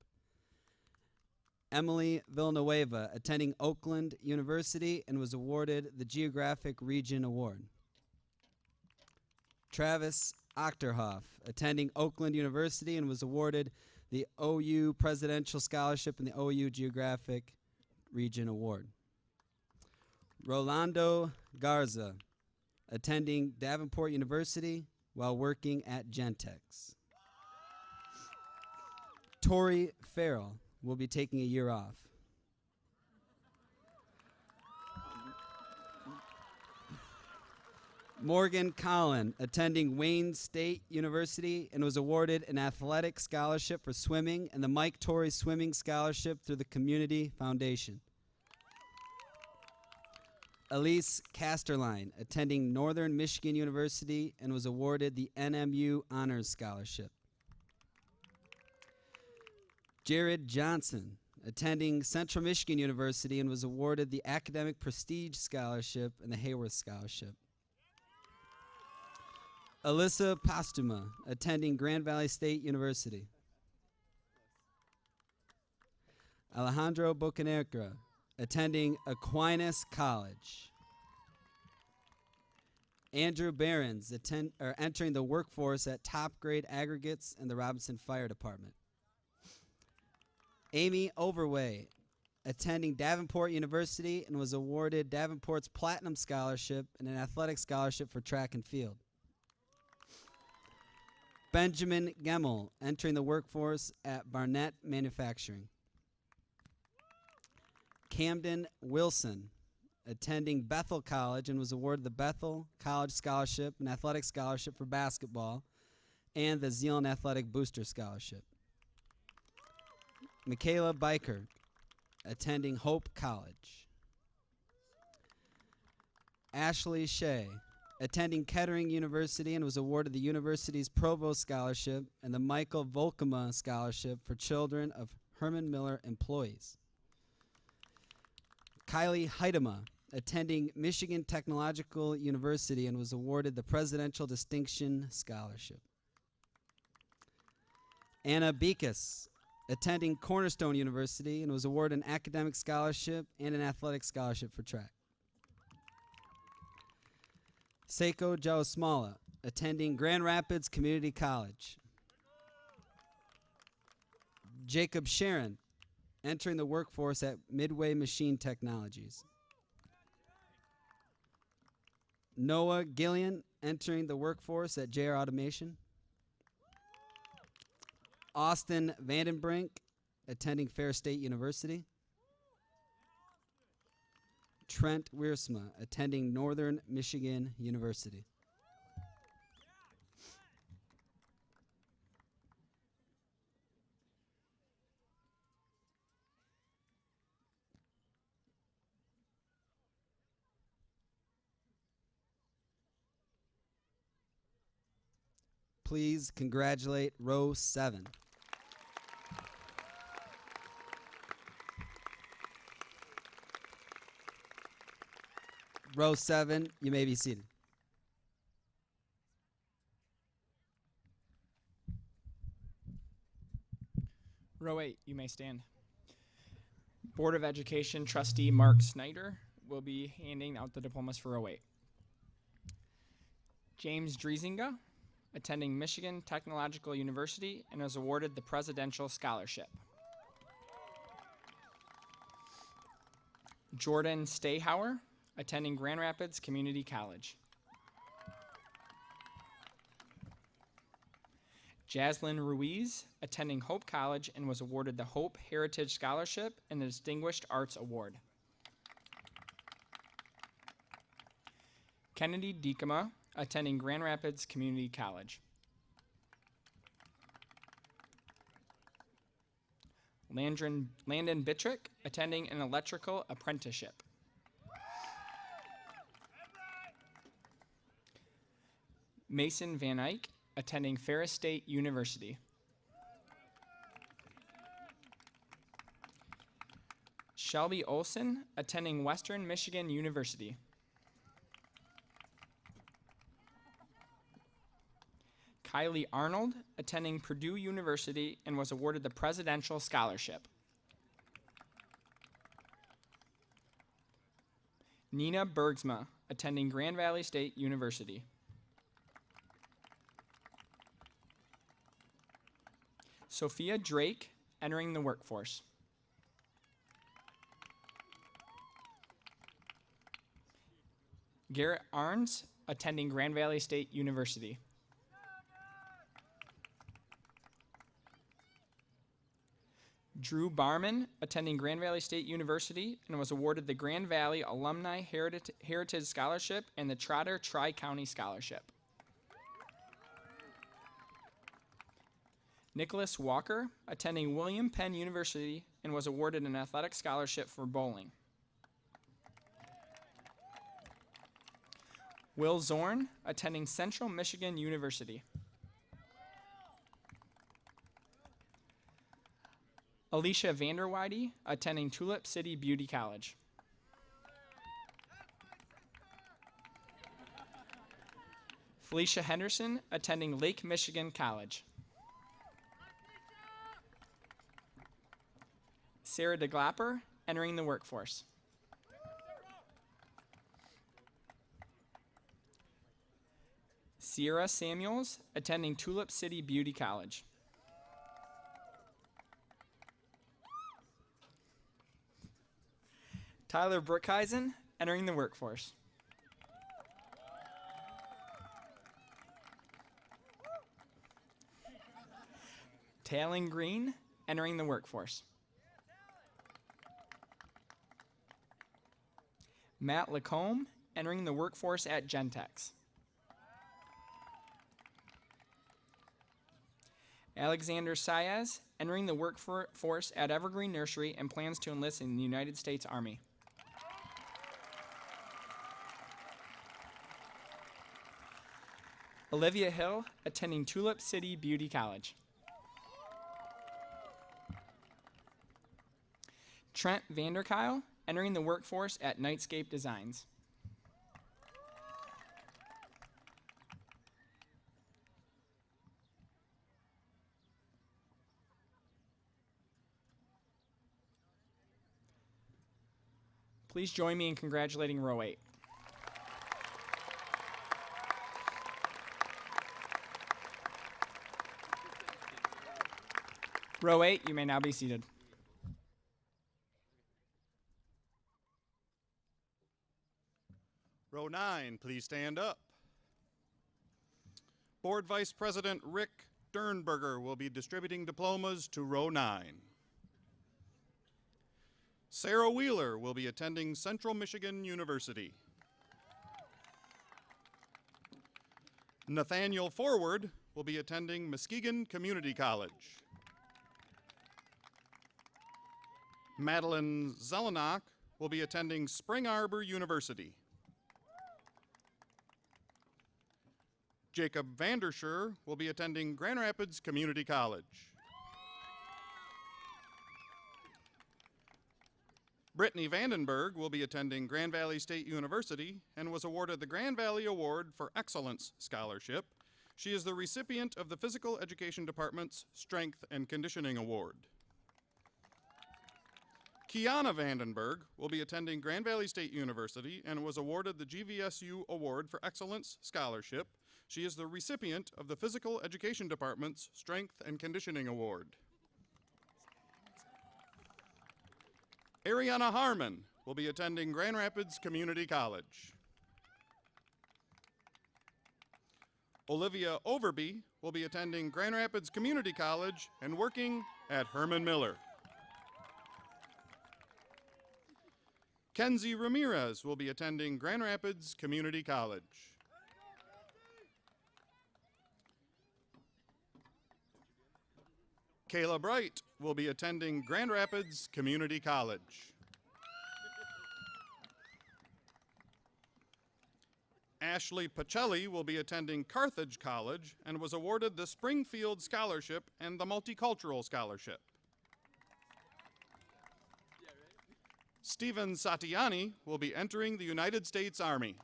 Emily Villanueva, attending Oakland University and was awarded the Geographic Region Award. Travis Achterhoff, attending Oakland University and was awarded the OU Presidential Scholarship and the OU Geographic Region Award. Rolando Garza, attending Davenport University while working at Gentex. Tori Farrell will be taking a year off. Morgan Collin, attending Wayne State University and was awarded an athletic scholarship for swimming and the Mike Torrey Swimming Scholarship through the Community Foundation. Elise Casterline, attending Northern Michigan University and was awarded the NMU Honors Scholarship. Jared Johnson, attending Central Michigan University and was awarded the Academic Prestige Scholarship and the Hayworth Scholarship. Alyssa Postuma, attending Grand Valley State University. Alejandro Bocanegra, attending Aquinas College. Andrew Behrens, entering the workforce at top grade aggregates in the Robinson Fire Department. Amy Overway, attending Davenport University and was awarded Davenport's Platinum Scholarship and an athletic scholarship for track and field. Benjamin Gemmel, entering the workforce at Barnett Manufacturing. Camden Wilson, attending Bethel College and was awarded the Bethel College Scholarship and athletic scholarship for basketball and the Zeeland Athletic Booster Scholarship. Michaela Biker, attending Hope College. Ashley Shea, attending Kettering University and was awarded the university's Provost Scholarship and the Michael Volkema Scholarship for children of Herman Miller employees. Kylie Heidema, attending Michigan Technological University and was awarded the Presidential Distinction Scholarship. Anna Bekas, attending Cornerstone University and was awarded an academic scholarship and an athletic scholarship for track. Seiko Jaosmala, attending Grand Rapids Community College. Jacob Sharon, entering the workforce at Midway Machine Technologies. Noah Gillian, entering the workforce at JR Automation. Austin Vandenbrink, attending Fair State University. Trent Wiersma, attending Northern Michigan University. Please congratulate row 7. Row 7, you may be seated. Row 8, you may stand. Board of Education trustee Mark Snyder will be handing out the diplomas for row 8. James Driesinga, attending Michigan Technological University and was awarded the Presidential Scholarship. Jordan Stayhauer, attending Grand Rapids Community College. Jaslyn Ruiz, attending Hope College and was awarded the Hope Heritage Scholarship and the Distinguished Arts Award. Kennedy Dikema, attending Grand Rapids Community College. Landon Bittrick, attending an electrical apprenticeship. Mason Van Eyck, attending Ferris State University. Shelby Olson, attending Western Michigan University. Kylie Arnold, attending Purdue University and was awarded the Presidential Scholarship. Nina Bergsma, attending Grand Valley State University. Sophia Drake, entering the workforce. Garrett Arns, attending Grand Valley State University. Drew Barman, attending Grand Valley State University and was awarded the Grand Valley Alumni Heritage Scholarship and the Trotter Tri-County Scholarship. Nicholas Walker, attending William Penn University and was awarded an athletic scholarship for bowling. Will Zorn, attending Central Michigan University. Alicia Vanderweide, attending Tulip City Beauty College. Felicia Henderson, attending Lake Michigan College. Sarah DeGlapper, entering the workforce. Sierra Samuels, attending Tulip City Beauty College. Tyler Brookhuizen, entering the workforce. Talon Green, entering the workforce. Matt Lacombe, entering the workforce at Gentex. Alexander Saez, entering the workforce at Evergreen Nursery and plans to enlist in the United States Army. Olivia Hill, attending Tulip City Beauty College. Trent Vanderkyle, entering the workforce at Nightscape Designs. Please join me in congratulating row 8. Row 8, you may now be seated. Row 9, please stand up. Board Vice President Rick Sternberger will be distributing diplomas to row 9. Sarah Wheeler will be attending Central Michigan University. Nathaniel Forward will be attending Muskegon Community College. Madeline Zelenak will be attending Spring Arbor University. Jacob Vanderscher will be attending Grand Rapids Community College. Brittany Vandenberg will be attending Grand Valley State University and was awarded the Grand Valley Award for Excellence Scholarship. She is the recipient of the Physical Education Department's Strength and Conditioning Award. Kiana Vandenberg will be attending Grand Valley State University and was awarded the GVSU Award for Excellence Scholarship. She is the recipient of the Physical Education Department's Strength and Conditioning Award. Ariana Harmon will be attending Grand Rapids Community College. Olivia Overby will be attending Grand Rapids Community College and working at Herman Miller. Kenzie Ramirez will be attending Grand Rapids Community College. Kayla Bright will be attending Grand Rapids Community College. Ashley Pacelli will be attending Carthage College and was awarded the Springfield Scholarship and the Multicultural Scholarship. Stephen Satiani will be entering the United States Army.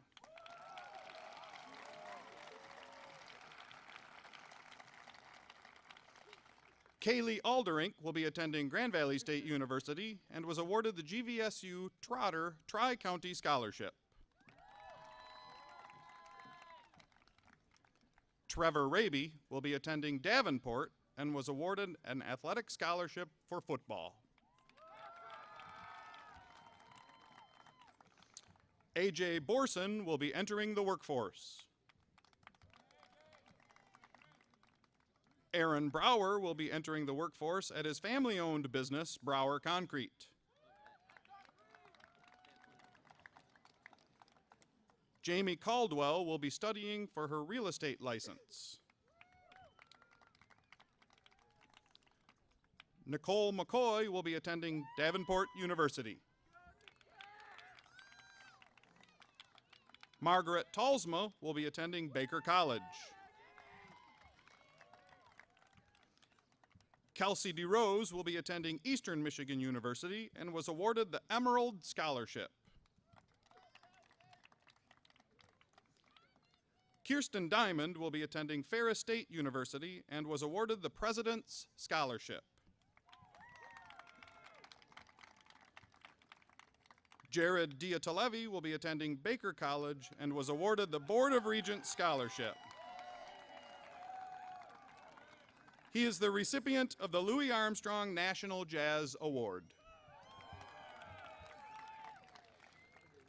Kaylee Alderink will be attending Grand Valley State University and was awarded the GVSU Trotter Tri-County Scholarship. Trevor Raby will be attending Davenport and was awarded an athletic scholarship for football. AJ Borson will be entering the workforce. Aaron Brower will be entering the workforce at his family-owned business, Brower Concrete. Jamie Caldwell will be studying for her real estate license. Nicole McCoy will be attending Davenport University. Margaret Talsma will be attending Baker College. Kelsey DeRose will be attending Eastern Michigan University and was awarded the Emerald Scholarship. Kirsten Diamond will be attending Ferris State University and was awarded the President's Scholarship. Jared Diatalevi will be attending Baker College and was awarded the Board of Regents Scholarship. He is the recipient of the Louis Armstrong National Jazz Award.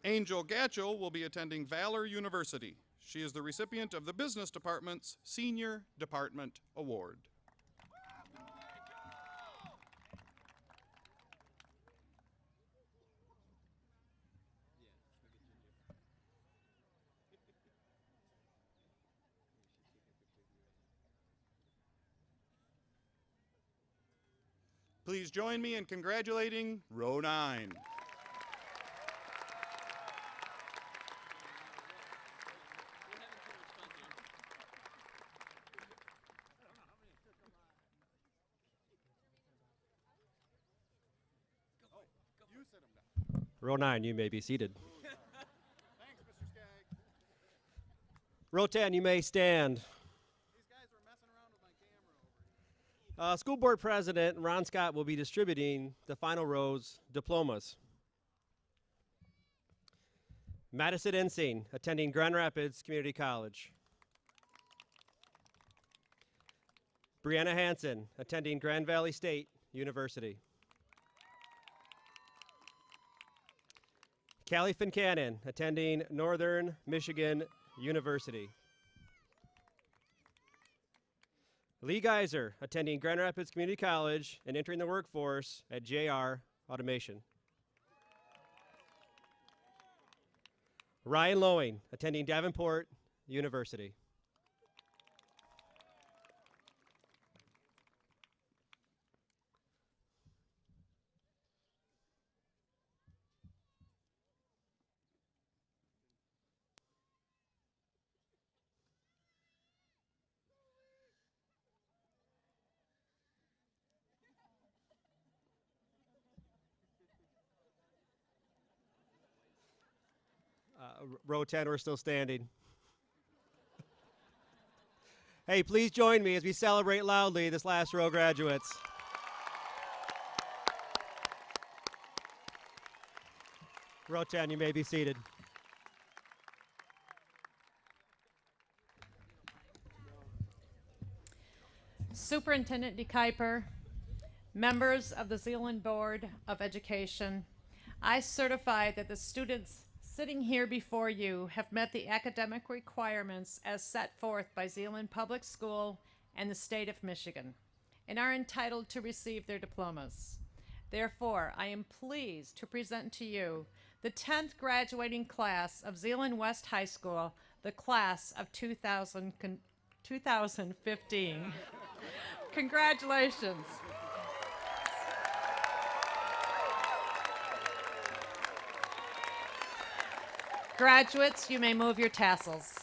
Angel Gatchell will be attending Valor University. She is the recipient of the Business Department's Senior Department Award. Please join me in congratulating Row 9. Row 9, you may be seated. Row 10, you may stand. School Board President Ron Scott will be distributing the final row's diplomas. Madison Ensing, attending Grand Rapids Community College. Brianna Hansen, attending Grand Valley State University. Callie Fincannon, attending Northern Michigan University. Lee Geiser, attending Grand Rapids Community College and entering the workforce at JR Automation. Ryan Lowing, attending Davenport University. Row 10, we're still standing. Hey, please join me as we celebrate loudly this last row graduates. Row 10, you may be seated. Superintendent DeKuyper, members of the Zeeland Board of Education, I certify that the students sitting here before you have met the academic requirements as set forth by Zeeland Public School and the state of Michigan and are entitled to receive their diplomas. Therefore, I am pleased to present to you the 10th graduating class of Zeeland West High School, the class of 2015. Congratulations. Graduates, you may move your tassels.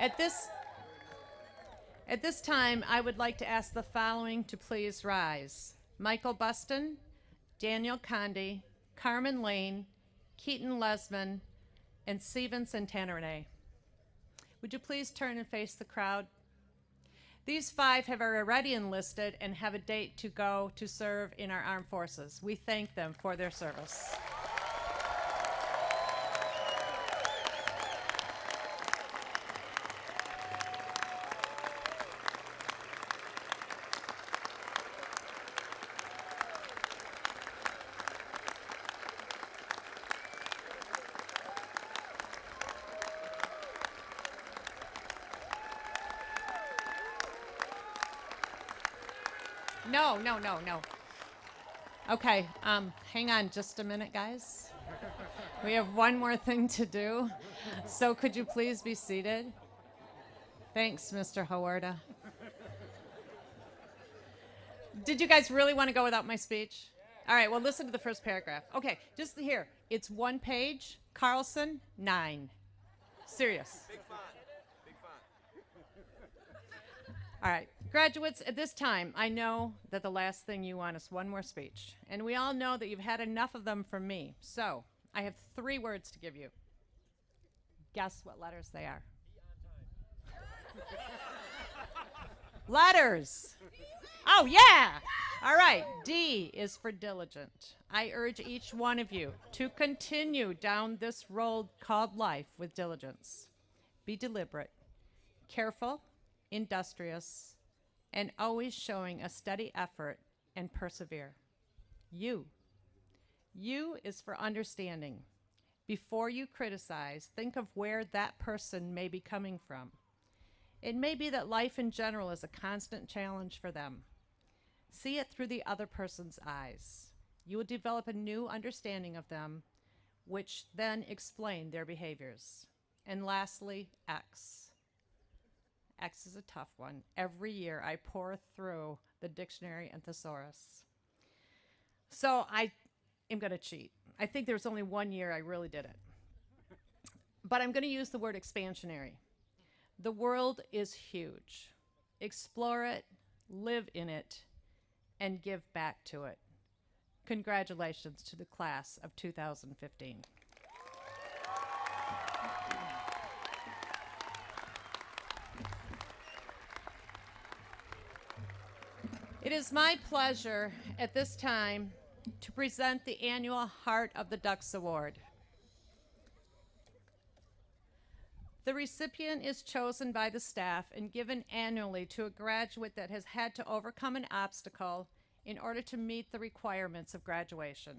At this time, I would like to ask the following to please rise. Michael Buston, Daniel Condi, Carmen Lane, Keaton Lesman, and Steven Santanerne. Would you please turn and face the crowd? These 5 have already enlisted and have a date to go to serve in our armed forces. We thank them for their service. No. Okay, hang on just a minute, guys. We have one more thing to do. So could you please be seated? Thanks, Mr. Hawarda. Did you guys really want to go without my speech? All right, well, listen to the first paragraph. Okay, just here. It's 1 page. Carlson, 9. Serious. Big font. Big font. All right. Graduates, at this time, I know that the last thing you want is one more speech. And we all know that you've had enough of them from me. So, I have 3 words to give you. Guess what letters they are. Letters! Oh, yeah! All right, D is for diligent. I urge each one of you to continue down this road called life with diligence. Be deliberate. careful, industrious, and always showing a steady effort and persevere. U. U is for understanding. Before you criticize, think of where that person may be coming from. It may be that life in general is a constant challenge for them. See it through the other person's eyes. You will develop a new understanding of them, which then explain their behaviors. And lastly, X. X is a tough one. Every year I pour through the dictionary and thesaurus. So I am going to cheat. I think there was only one year I really did it. But I'm going to use the word expansionary. The world is huge. Explore it, live in it, and give back to it. Congratulations to the class of 2015. It is my pleasure at this time to present the annual Heart of the Ducks Award. The recipient is chosen by the staff and given annually to a graduate that has had to overcome an obstacle in order to meet the requirements of graduation.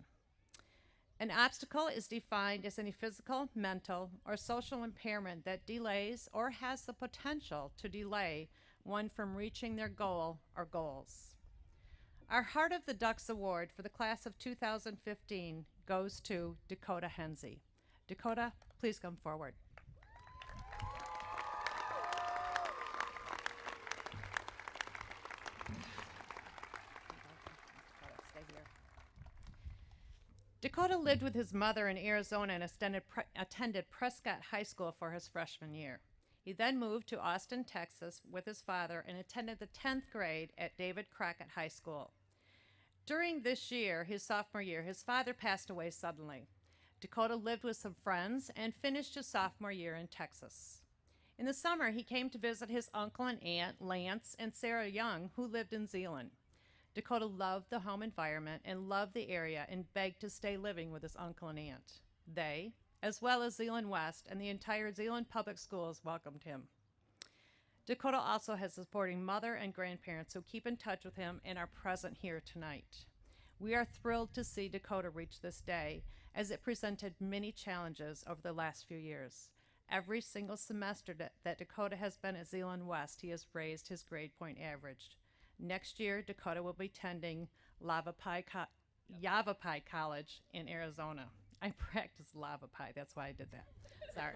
An obstacle is defined as any physical, mental, or social impairment that delays or has the potential to delay one from reaching their goal or goals. Our Heart of the Ducks Award for the class of 2015 goes to Dakota Hensey. Dakota, please come forward. Dakota lived with his mother in Arizona and attended Prescott High School for his freshman year. He then moved to Austin, Texas with his father and attended the 10th grade at David Crockett High School. During this year, his sophomore year, his father passed away suddenly. Dakota lived with some friends and finished his sophomore year in Texas. In the summer, he came to visit his uncle and aunt, Lance and Sarah Young, who lived in Zeeland. Dakota loved the home environment and loved the area and begged to stay living with his uncle and aunt. They, as well as Zeeland West and the entire Zeeland Public Schools, welcomed him. Dakota also has a supporting mother and grandparents who keep in touch with him and are present here tonight. We are thrilled to see Dakota reach this day, as it presented many challenges over the last few years. Every single semester that Dakota has been at Zeeland West, he has raised his grade point average. Next year, Dakota will be attending Yavapai College in Arizona. I practiced Yavapai, that's why I did that. Sorry.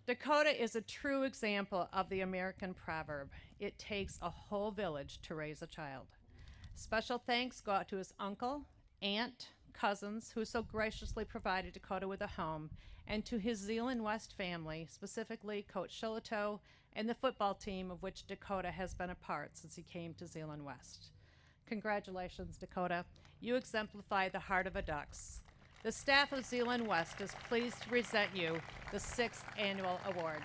Dakota is a true example of the American proverb, it takes a whole village to raise a child. Special thanks go out to his uncle, aunt, cousins, who so graciously provided Dakota with a home, and to his Zeeland West family, specifically Coach Shillito and the football team of which Dakota has been a part since he came to Zeeland West. Congratulations, Dakota. You exemplify the heart of a Ducks. The staff of Zeeland West is pleased to present you the 6th annual award.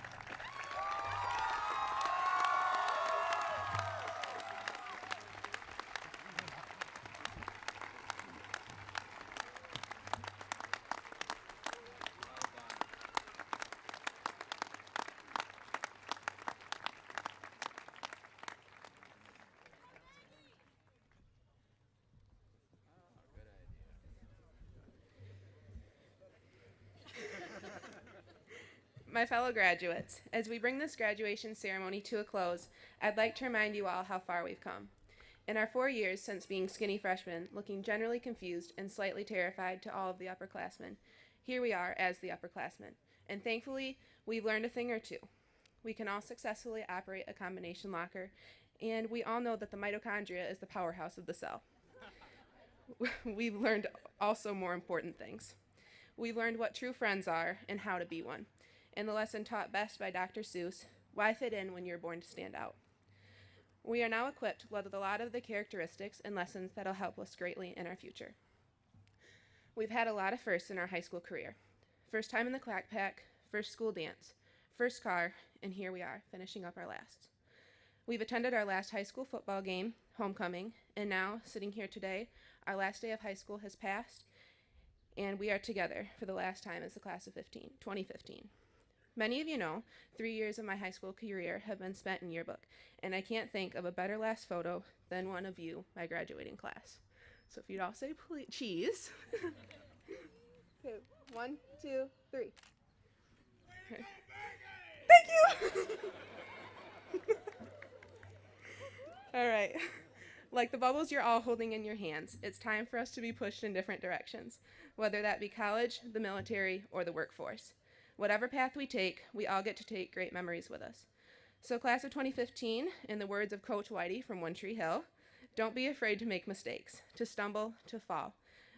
My fellow graduates, as we bring this graduation ceremony to a close, I'd like to remind you all how far we've come. In our 4 years since being skinny freshmen, looking generally confused and slightly terrified to all of the upperclassmen, here we are as the upperclassmen. And thankfully, we've learned a thing or two. We can all successfully operate a combination locker, and we all know that the mitochondria is the powerhouse of the cell. We've learned also more important things. We've learned what true friends are and how to be one. And the lesson taught best by Dr. Seuss, why fit in when you're born to stand out? We are now equipped with a lot of the characteristics and lessons that'll help us greatly in our future. We've had a lot of firsts in our high school career. First time in the Quack Pack, first school dance, first car, and here we are, finishing up our last. We've attended our last high school football game, homecoming, and now, sitting here today, our last day of high school has passed, and we are together for the last time as the class of 2015. Many of you know 3 years of my high school career have been spent in yearbook, and I can't think of a better last photo than one of you, my graduating class. So if you'd all say please, cheese. Okay, 1, 2, 3. Thank you! All right. Like the bubbles you're all holding in your hands, it's time for us to be pushed in different directions, whether that be college, the military, or the workforce. Whatever path we take, we all get to take great memories with us. So class of 2015, in the words of Coach Whitey from One Tree Hill, don't be afraid to make mistakes, to stumble, to fall,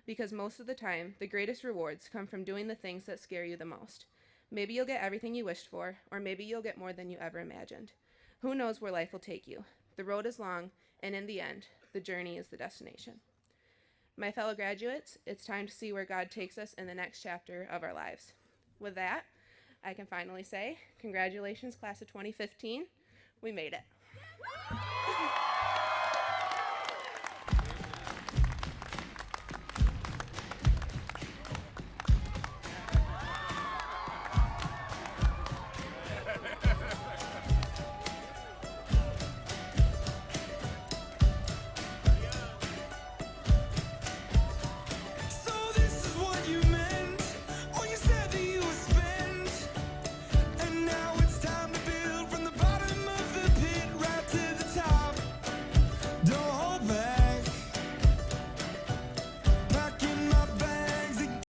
because most of the time, the greatest rewards come from doing the things that scare you the most. Maybe you'll get everything you wished for, or maybe you'll get more than you ever imagined. Who knows where life will take you? The road is long, and in the end, the journey is the destination. My fellow graduates, it's time to see where God takes us in the next chapter of our lives. With that, I can finally say, congratulations, class of 2015. We made it.